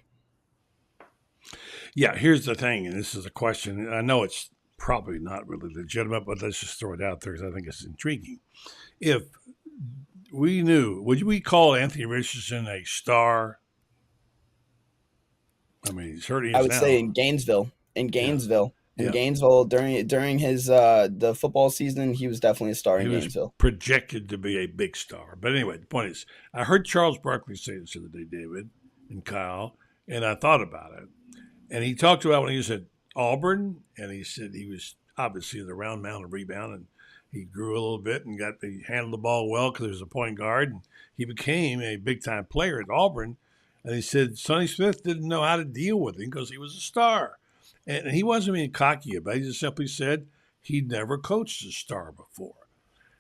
Yeah, here's the thing, and this is a question. I know it's probably not really legitimate, but let's just throw it out there because I think it's intriguing. If we knew, would we call Anthony Richardson a star? I mean, he certainly is. I would now. say in Gainesville. Gainesville during his the football season, he was definitely a star in Gainesville. Was projected to be a big star. But anyway, the point is, I heard Charles Barkley say this the other day, David and Kyle, and I thought about it. And he talked about when he was at Auburn, and he said he was obviously the round mound and rebound, and he grew a little bit and he handled the ball well because he was a point guard, and he became a big time player at Auburn. And he said Sonny Smith didn't know how to deal with him because he was a star. And he wasn't being cocky about it. He just simply said he'd never coached a star before.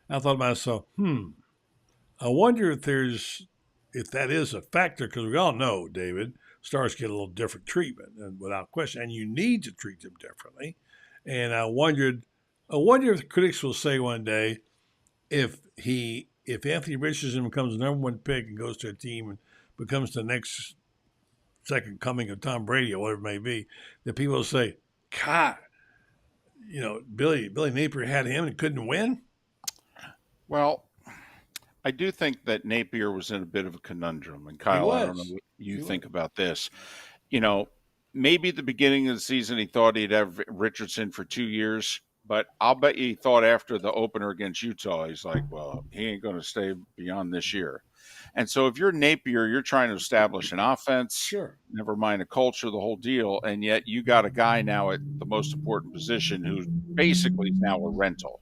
I thought to myself, I wonder if that is a factor, because we all know, David, stars get a little different treatment, and without question, and you need to treat them differently. And I wonder if critics will say one day, if Anthony Richardson becomes the number one pick and goes to a team and becomes the next second coming of Tom Brady or whatever it may be, that people will say, God, Billy Napier had him and couldn't win. Well, I do think that Napier was in a bit of a conundrum. And Kyle, I don't know what you think about this. Maybe at the beginning of the season he thought he'd have Richardson for 2 years, but I'll bet you he thought after the opener against Utah, he's like, well, he ain't going to stay beyond this year. And so if you're Napier, you're trying to establish an offense, sure, never mind a culture, the whole deal, and yet you got a guy now at the most important position who basically is now a rental.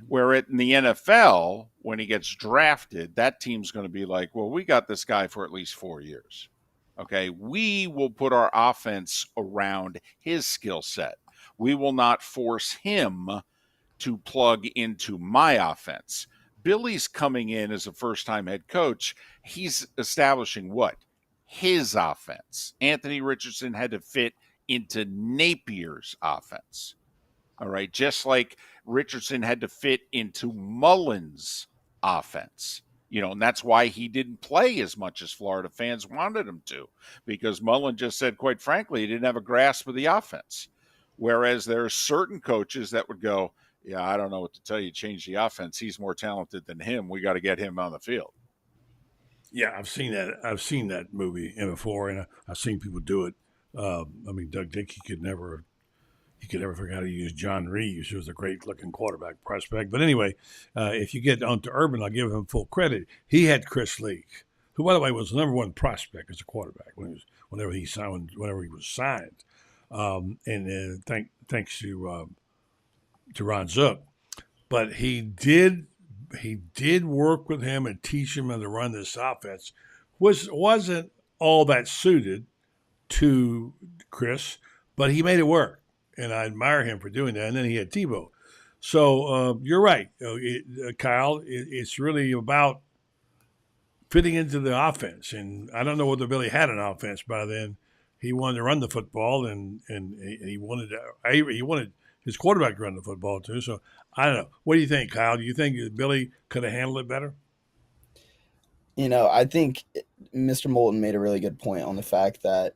Where in the NFL, when he gets drafted, that team's going to be like, well, we got this guy for at least 4 years. Okay, we will put our offense around his skill set. We will not force him to plug into my offense. Billy's coming in as a first-time head coach. He's establishing what? His offense. Anthony Richardson had to fit into Napier's offense. All right, just like Richardson had to fit into Mullen's offense. And that's why he didn't play as much as Florida fans wanted him to, because Mullen just said, quite frankly, he didn't have a grasp of the offense. Whereas there are certain coaches that would go, yeah, I don't know what to tell you, change the offense. He's more talented than him. We got to get him on the field. Yeah, I've seen that movie before, and I've seen people do it. Doug Dickey could never figure out how to use John Reeves, who was a great-looking quarterback prospect. But anyway, if you get onto Urban, I'll give him full credit. He had Chris Leak, who, by the way, was the number one prospect as a quarterback whenever he was signed. Thanks to Ron Zook. But he did work with him and teach him how to run this offense, which wasn't all that suited to Chris, but he made it work. And I admire him for doing that. And then he had Tebow. So you're right, Kyle. It's really about fitting into the offense. And I don't know whether Billy had an offense by then. He wanted to run the football, and he wanted his quarterback to run the football too. So I don't know. What do you think, Kyle? Do you think Billy could have handled it better? I think Mr. Moulton made a really good point on the fact that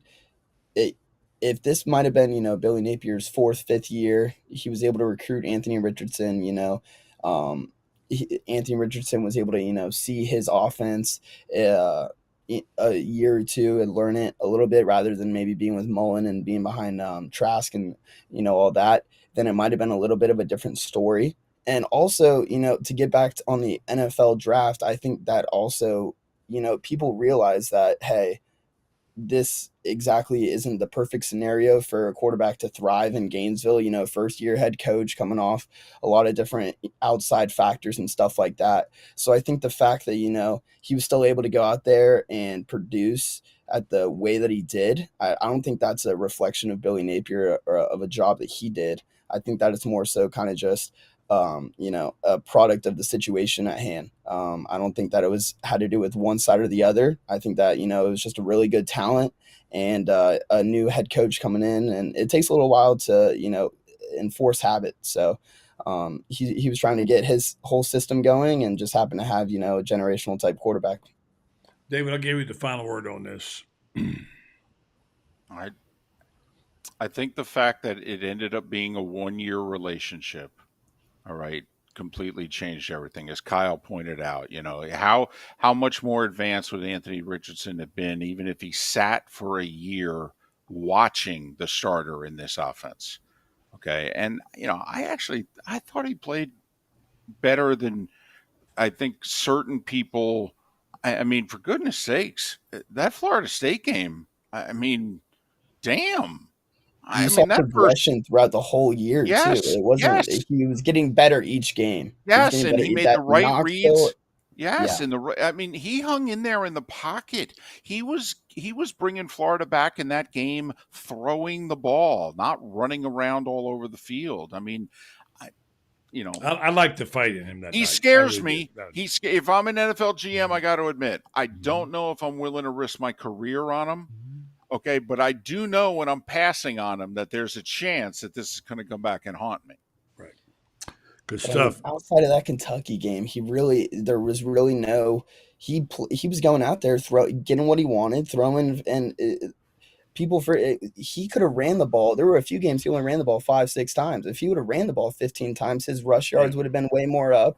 if this might have been, Billy Napier's fourth, fifth year, he was able to recruit Anthony Richardson. Anthony Richardson was able to, see his offense a year or two and learn it a little bit, rather than maybe being with Mullen and being behind Trask and all that. Then it might have been a little bit of a different story. And also, to get back on the NFL draft, I think that also, people realize that, hey, this exactly isn't the perfect scenario for a quarterback to thrive in Gainesville. First year head coach coming off a lot of different outside factors and stuff like that. So I think the fact that, he was still able to go out there and produce at the way that he did, I don't think that's a reflection of Billy Napier or of a job that he did. I think that it's more so kind of just a product of the situation at hand. I don't think that it had to do with one side or the other. I think that, it was just a really good talent and a new head coach coming in, and it takes a little while to, enforce habit. So he was trying to get his whole system going and just happened to have, a generational type quarterback. David, I'll give you the final word on this. I think the fact that it ended up being a 1-year relationship, all right, completely changed everything. As Kyle pointed out, how much more advanced would Anthony Richardson have been even if he sat for a year watching the starter in this offense? Okay. And, I thought he played better than I think certain people. I mean, for goodness sakes, that Florida State game, I mean, damn. You I saw mean, that first, progression throughout the whole year too. yes, It wasn't. yes, He was getting better each game. He was yes, getting and better. he made the That right Knoxville, reads. Yes, yeah. and I mean, he hung in there in the pocket. He was bringing Florida back in that game, throwing the ball, not running around all over the field. I mean, I like the fight in him that he night. scares Really me. If I'm an NFL GM, I got to admit, I don't know if I'm willing to risk my career on him. Okay, but I do know when I'm passing on him that there's a chance that this is going to come back and haunt me. Right. Good But stuff. outside of that Kentucky game, there was really no. He was going out there, getting what he wanted, throwing, and people he could have ran the ball. There were a few games he only ran the ball 5-6 times. If he would have ran the ball 15 times, his rush yards would have been way more up,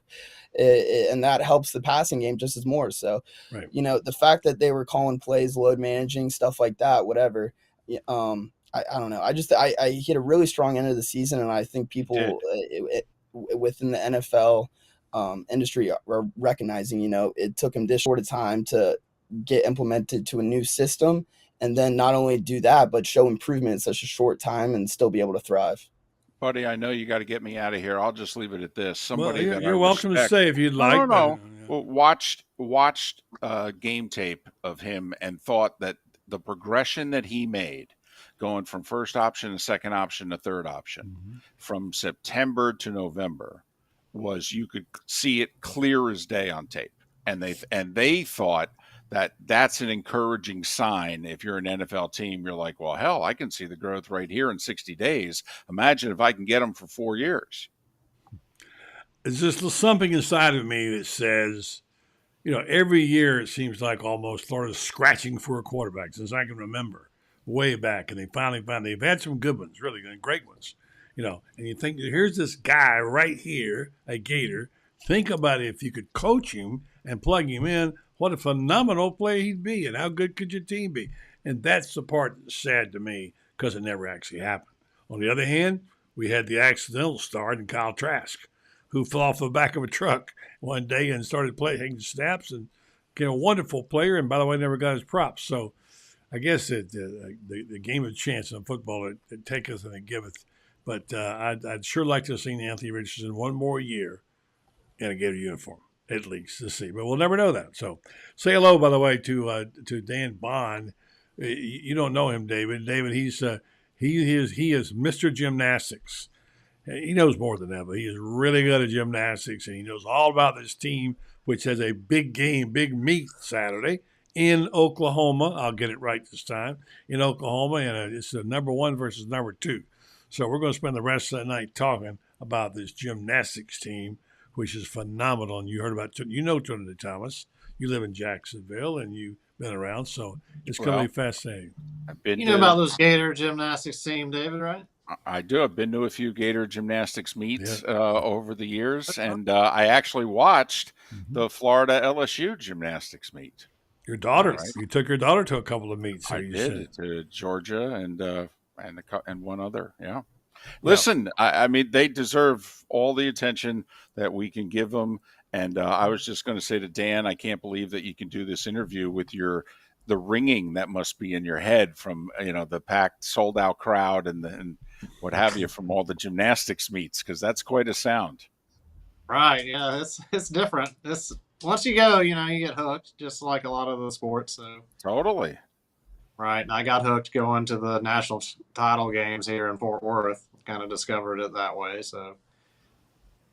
and that helps the passing game just as more. So, the fact that they were calling plays, load managing, stuff like that, whatever. I don't know. I hit a really strong end of the season, and I think people within the NFL industry are recognizing, it took him this short of time to get implemented to a new system. And then not only do that, but show improvement in such a short time and still be able to thrive. Buddy, I know you got to get me out of here. I'll just leave it at this. Somebody that you're welcome to say if you'd like. No. Well, watched game tape of him and thought that the progression that he made, going from first option to second option to third option, from September to November, you could see it clear as day on tape, and they thought that's an encouraging sign. If you're an NFL team, you're like, well, hell, I can see the growth right here in 60 days. Imagine if I can get them for 4 years. It's just something inside of me that says, every year it seems like almost Florida's scratching for a quarterback since I can remember way back. And they finally they've had some good ones, really great ones, and you think, here's this guy right here, a Gator. Think about it. If you could coach him and plug him in, what a phenomenal player he'd be, and how good could your team be? And that's the part that's sad to me because it never actually happened. On the other hand, we had the accidental start in Kyle Trask, who fell off the back of a truck one day and started playing snaps and became a wonderful player, and by the way, never got his props. So I guess the game of chance in football, it taketh and it giveth. But I'd sure like to have seen Anthony Richardson one more year in a Gator uniform, at least, to see. But we'll never know that. So say hello, by the way, to Dan Bond. You don't know him, David. David, he is Mr. Gymnastics. He knows more than that, but he is really good at gymnastics, and he knows all about this team, which has a big game, big meet Saturday in Oklahoma. I'll get it right this time, in Oklahoma, and it's the number 1 versus number 2. So we're going to spend the rest of the night talking about this gymnastics team, which is phenomenal. And you heard about, Trinity Thomas. You live in Jacksonville, and you've been around, so it's going to be fascinating. You know about those Gator gymnastics team, David, right? I do. I've been to a few Gator gymnastics meets over the years, and I actually watched the Florida LSU gymnastics meet. Your daughter, you took your daughter to a couple of meets. I did, to Georgia and one other. Yeah. Listen, I mean, they deserve all the attention that we can give them. And I was just going to say to Dan, I can't believe that you can do this interview with your the ringing that must be in your head from the packed, sold out crowd and what have you from all the gymnastics meets, because that's quite a sound. Right. Yeah. It's different. It's once you go, you get hooked, just like a lot of the sports. So Totally. right. And I got hooked going to the national title games here in Fort Worth. Kind of discovered it that way. So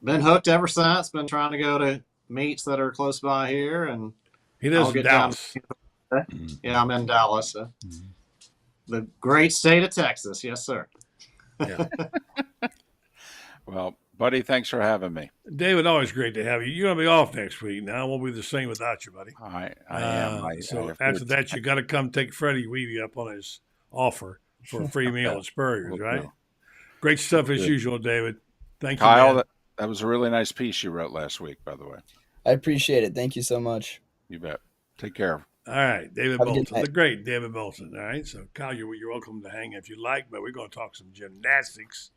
been hooked ever since. Been trying to go to meets that are close by here, and He lives in Dallas. Yeah, I'm in Dallas. The great state of Texas. Yes, sir. Yeah. Well, buddy, thanks for having me. David, always great to have you. You're going to be off next week. Now, I won't be the same without you, buddy. I am. So after that, you got to come take Freddie Weavy up on his offer for a free meal at Spurrier's, right? Great stuff as usual, David. Thank you, Kyle. That was a really nice piece you wrote last week, by the way. I appreciate it. Thank you so much. You bet. Take care. All right, David Bolton, the great David Bolton. All right, so Kyle, you're welcome to hang if you like, but we're going to talk some gymnastics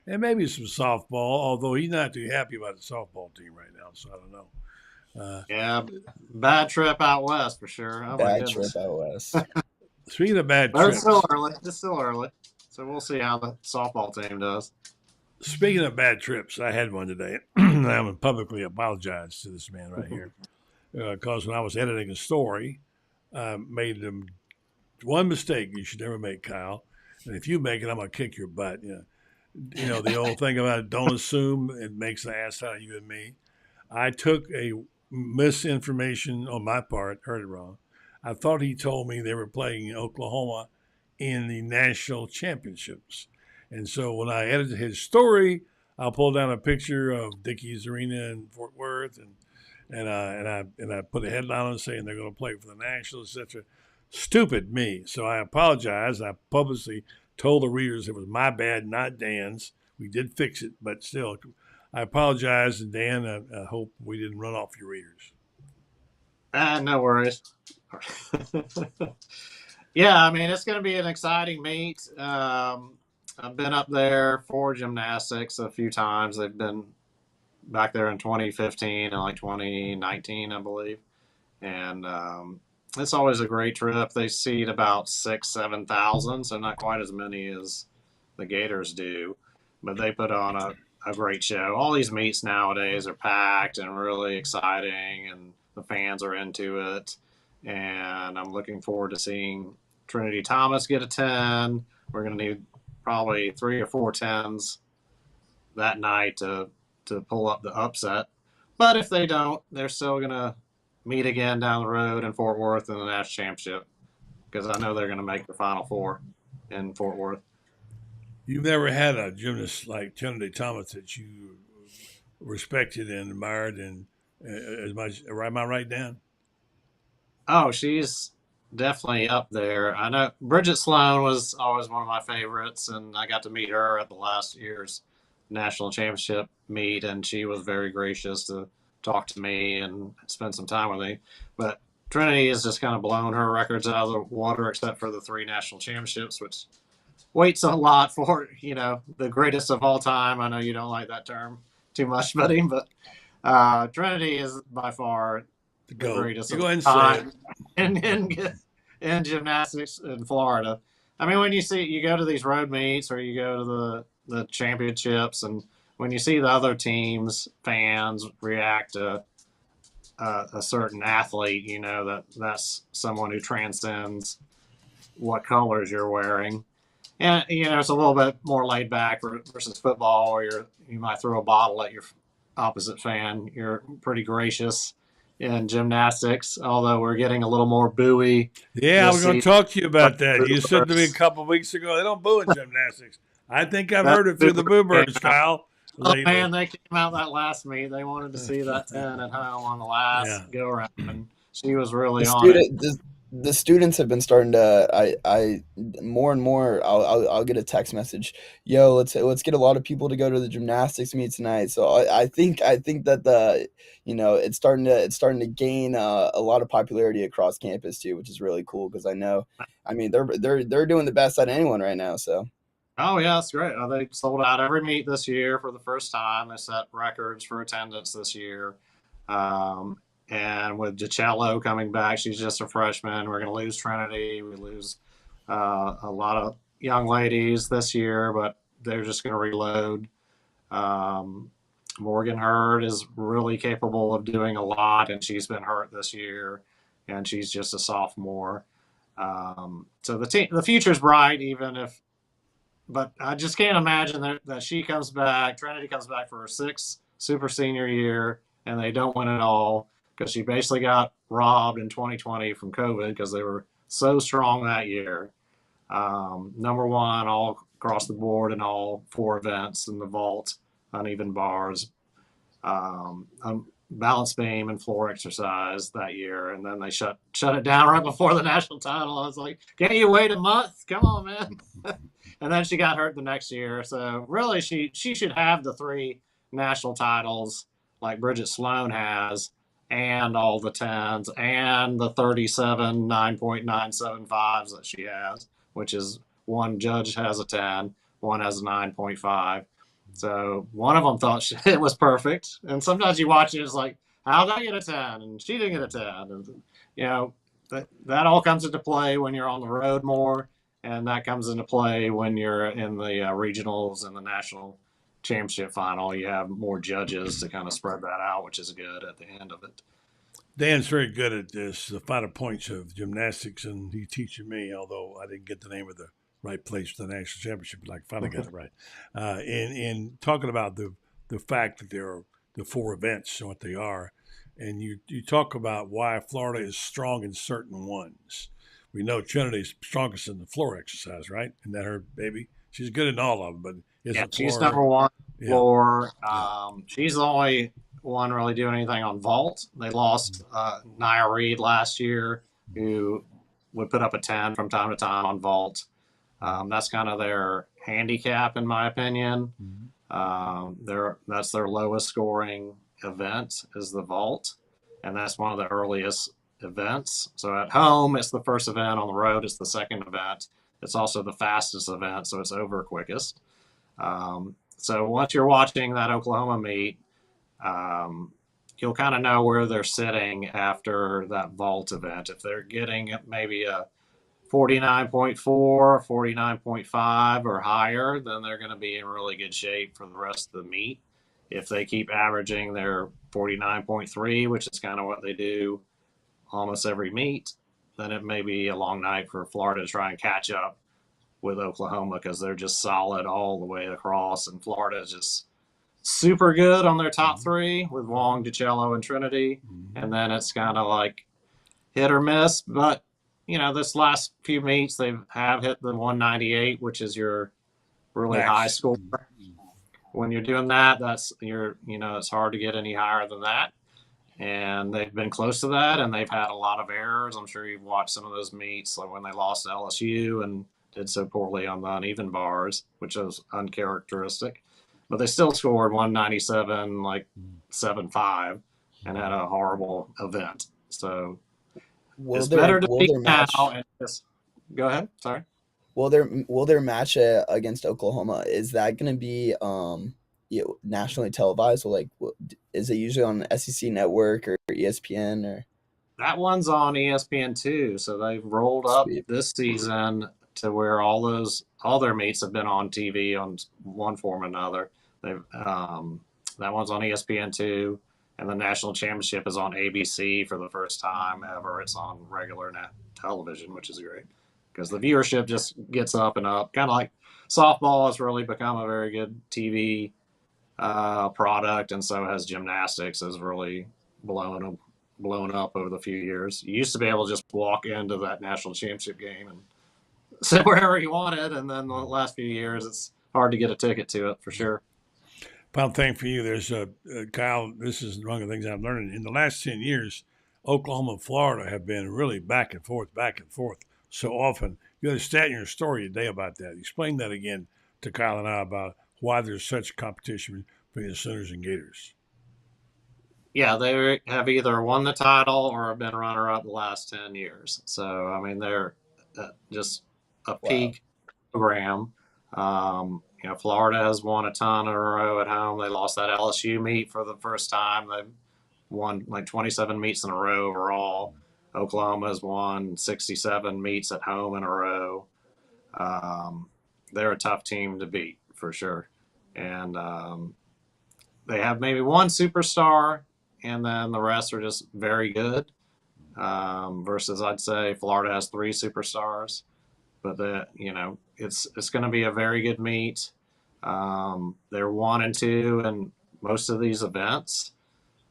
and maybe some softball, although he's not too happy about the softball team right now, so I don't know. Yeah, bad trip out west for sure. Oh, bad trip out west. Speaking of bad trips. It's still early. It's still early. So we'll see how the softball team does. Speaking of bad trips, I had one today. I'm going to publicly apologize to this man right here. Because when I was editing a story, I made one mistake you should never make, Kyle. And if you make it, I'm going to kick your butt. You know the old thing about don't assume it makes an ass out of you and me. I took a misinformation on my part, heard it wrong. I thought he told me they were playing in Oklahoma in the national championships. And so when I edited his story, I'll pull down a picture of Dickey's Arena in Fort Worth and I put a headline on saying they're going to play for the Nationals, etc. Stupid me. So I apologize. I publicly told the readers it was my bad, not Dan's. We did fix it, but still, I apologize. And Dan, I hope we didn't run off your readers. No worries. Yeah, I mean, it's going to be an exciting meet. I've been up there for gymnastics a few times. They've been back there in 2015 and like 2019, I believe. And it's always a great trip. They seat about 6,000 to 7,000, so not quite as many as the Gators do. But they put on a great show. All these meets nowadays are packed and really exciting, and the fans are into it. And I'm looking forward to seeing Trinity Thomas get a 10. We're going to need probably 3 or 4 10s that night to pull up the upset. But if they don't, they're still going to meet again down the road in Fort Worth in the national championship, because I know they're going to make the Final Four in Fort Worth. You've never had a gymnast like Trinity Thomas that you respected and admired and as much. Am I right, Dan? Oh, she's definitely up there. I know Bridget Sloan was always one of my favorites, and I got to meet her at the last year's national championship meet, and she was very gracious to talk to me and spend some time with me. But Trinity has just kind of blown her records out of the water, except for the 3 national championships, which waits a lot for, the greatest of all time. I know you don't like that term too much, buddy, but Trinity is by far the greatest of all time in gymnastics in Florida. I mean, when you go to these road meets or you go to the championships, and when you see the other teams, fans react to a certain athlete, that's someone who transcends what colors you're wearing. And, it's a little bit more laid back versus football, where you might throw a bottle at your opposite fan. You're pretty gracious in gymnastics, although we're getting a little more booey. Yeah, we're going to talk to you about that. You said to me a couple of weeks ago, they don't boo in gymnastics. I think I've heard it through the boo birds, Kyle. Oh, man, they came out that last meet. They wanted to see that 10 at home on the last go-around, and she was really on it. The students have been starting to. I more and more. I'll get a text message. Yo, let's get a lot of people to go to the gymnastics meet tonight. So I think that it's starting to gain a lot of popularity across campus too, which is really cool, because they're doing the best out of anyone right now. So. Oh yeah, that's great. They sold out every meet this year for the first time. They set records for attendance this year. And with DiCello coming back, she's just a freshman. We're going to lose Trinity. We lose a lot of young ladies this year, but they're just going to reload. Morgan Hurd is really capable of doing a lot, and she's been hurt this year, and she's just a sophomore. So the future's bright, even if. But I just can't imagine that she comes back. Trinity comes back for her sixth super senior year, and they don't win it all because she basically got robbed in 2020 from COVID because they were so strong that year. Number one all across the board in all 4 events in the vault, uneven bars, balance beam, and floor exercise that year. And then they shut it down right before the national title. I was like, can't you wait a month? Come on, man. And then she got hurt the next year. So really, she should have the 3 national titles like Bridget Sloan has, and all the 10s, and the 37 9.975s that she has, which is one judge has a 10, one has a 9.5. So one of them thought it was perfect. And sometimes you watch it, it's like, how did I get a 10? And she didn't get a 10. And, that all comes into play when you're on the road more. And that comes into play when you're in the regionals and the national championship final. You have more judges to kind of spread that out, which is good at the end of it. Dan's very good at this, the finer points of gymnastics, and he's teaching me, although I didn't get the name of the right place for the national championship, but I finally got it right. In talking about the fact that there are the 4 events and what they are, and you talk about why Florida is strong in certain ones. We know Trinity's strongest in the floor exercise, right? Isn't that her baby? She's good in all of them, but she's number one floor. She's the only one really doing anything on vault. They lost Nia Reed last year, who would put up a 10 from time to time on vault. That's kind of their handicap, in my opinion. That's their lowest scoring event is the vault, and that's one of the earliest events. So at home, it's the first event. On the road, it's the second event. It's also the fastest event, so it's over quickest. So once you're watching that Oklahoma meet, you'll kind of know where they're sitting after that vault event. If they're getting maybe a 49.4, 49.5 or higher, then they're going to be in really good shape for the rest of the meet. If they keep averaging their 49.3, which is kind of what they do almost every meet, then it may be a long night for Florida to try and catch up with Oklahoma because they're just solid all the way across, and Florida is just super good on their top 3 with Wong, DiCello, and Trinity. And then it's kind of like hit or miss. But, this last few meets, they have hit the 198, which is your really high score. When you're doing that, it's hard to get any higher than that. And they've been close to that, and they've had a lot of errors. I'm sure you've watched some of those meets, like when they lost to LSU and did so poorly on the uneven bars, which was uncharacteristic. But they still scored 197, like 7.5, and had a horrible event. So it's better to be now. And just, go ahead. Sorry. Will their match against Oklahoma, is that going to be nationally televised? Or is it usually on SEC Network or ESPN? Or that one's on ESPN too. So they've rolled up this season to where all their meets have been on TV on one form or another. They've that one's on ESPN too, and the national championship is on ABC for the first time ever. It's on regular television, which is great because the viewership just gets up and up. Kind of like softball has really become a very good TV product, and so has gymnastics has really blown up over the few years. You used to be able to just walk into that national championship game and sit wherever you wanted, and then the last few years it's hard to get a ticket to it for sure. Final thing for you, there's Kyle, this is one of the things I'm learning. In the last 10 years, Oklahoma and Florida have been really back and forth so often. You had a stat in your story today about that. Explain that again to Kyle and I about why there's such competition between the Sooners and Gators. Yeah, they have either won the title or have been runner-up the last 10 years. So, I mean, they're just a peak program. Florida has won a ton in a row at home. They lost that LSU meet for the first time. They've won like 27 meets in a row overall. Oklahoma's won 67 meets at home in a row. They're a tough team to beat for sure. And they have maybe one superstar, and then the rest are just very good. Versus, I'd say Florida has 3 superstars. But it's going to be a very good meet. They're 1 and 2 in most of these events,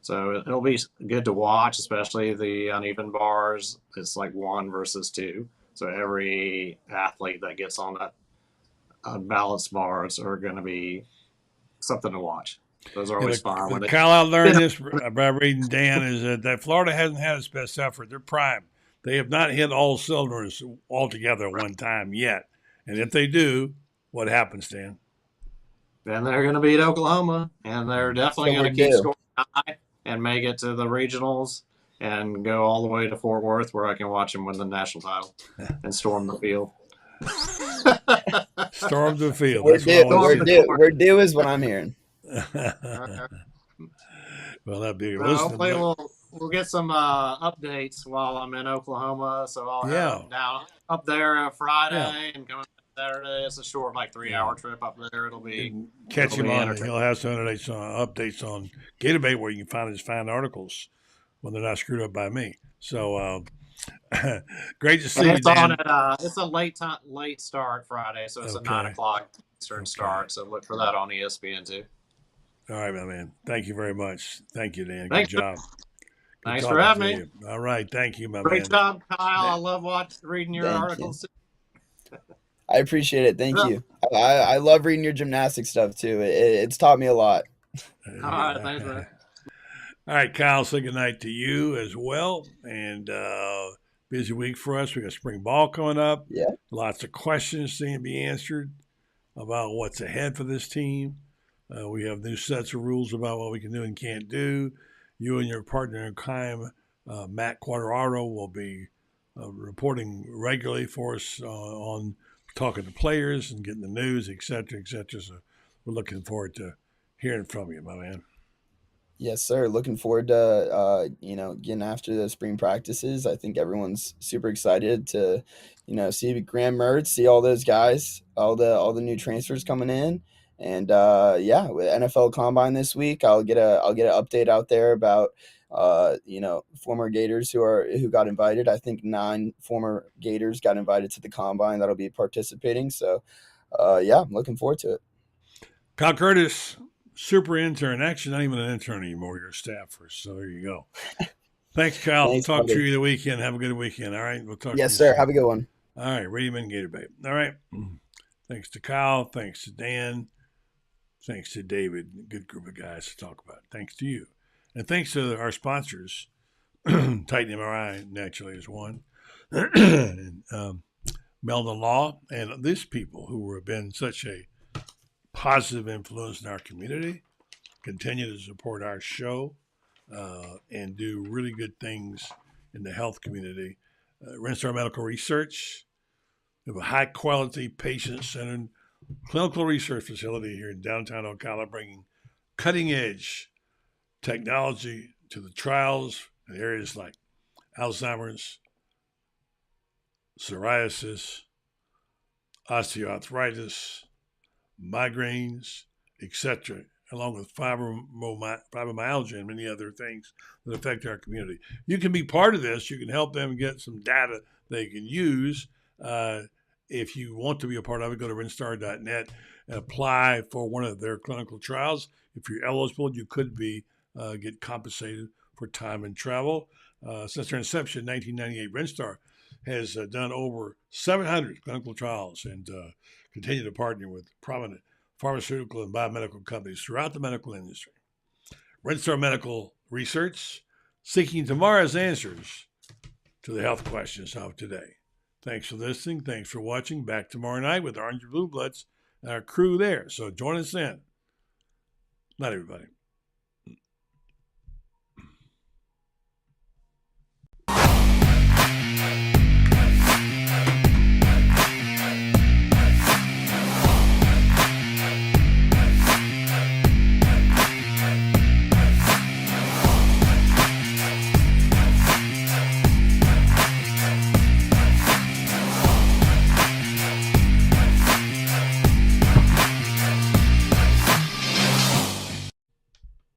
so it'll be good to watch, especially the uneven bars. It's like 1 versus 2, so every athlete that gets on that unbalanced bars are going to be something to watch. Those are always fun. Kyle, I learned this by reading Dan is that Florida hasn't had its best effort. They're prime. They have not hit all cylinders altogether at one time yet. And if they do, what happens, Dan? Then they're going to beat Oklahoma, and they're definitely going to keep scoring high and make it to the regionals and go all the way to Fort Worth, where I can watch them win the national title and storm the field. Storm the field. We're due is what I'm hearing. Well, that'd be hopefully we'll get some updates while I'm in Oklahoma. So I'll have down up there Friday and coming Saturday. It's a short, like 3-hour trip up there. It'll be catch him on. He'll have some updates on Gator Bay where you can find his fine articles when they're not screwed up by me. So great to see you, Dan. It's a late start Friday, so it's a 9 o'clock Eastern start. So look for that on ESPN too. All right, my man. Thank you very much. Thank you, Dan. Thanks, good job. Thanks for having me. All right. Thank you, my man. Great job, Kyle. I love reading your articles. I appreciate it. Thank you. I love reading your gymnastics stuff too. It's taught me a lot. All right. Thanks, man. All right, Kyle, say good night to you as well. And busy week for us. We got spring ball coming up. Yeah. Lots of questions to be answered about what's ahead for this team. We have new sets of rules about what we can do and can't do. You and your partner in crime, Matt Quadraro, will be reporting regularly for us on talking to players and getting the news, et cetera, et cetera. So we're looking forward to hearing from you, my man. Yes, sir. Looking forward to getting after the spring practices. I think everyone's super excited to, see Graham Mertz, see all those guys, all the new transfers coming in. And with NFL Combine this week, I'll get an update out there about former Gators who got invited. I think 9 former Gators got invited to the Combine that'll be participating. So I'm looking forward to it. Kyle Curtis, super intern. Actually, not even an intern anymore. You're a staffer. So there you go. Thanks, Kyle. Thanks, talk buddy. to you the weekend. Have a good weekend. All right. We'll talk. Yes, sir. Have a good one. All right. Radio Man Gator Bay. All right. Thanks to Kyle. Thanks to Dan. Thanks to David. Good group of guys to talk about. Thanks to you. And thanks to our sponsors. Titan MRI, naturally, is one. And, Meldon Law, and these people who have been such a positive influence in our community, continue to support our show, and do really good things in the health community. Renstar Medical Research. We have a high-quality, patient-centered clinical research facility here in downtown Ocala, bringing cutting-edge technology to the trials in areas like Alzheimer's, psoriasis, osteoarthritis, migraines, etc., along with fibromyalgia and many other things that affect our community. You can be part of this. You can help them get some data they can use. If you want to be a part of it, go to renstar.net and apply for one of their clinical trials. If you're eligible, you could get compensated for time and travel. Since their inception in 1998, Renstar has done over 700 clinical trials and continue to partner with prominent pharmaceutical and biomedical companies throughout the medical industry. Renstar Medical Research, seeking tomorrow's answers to the health questions of today. Thanks for listening. Thanks for watching. Back tomorrow night with Orange and Blue Bloods and our crew there. So join us then. Night, everybody.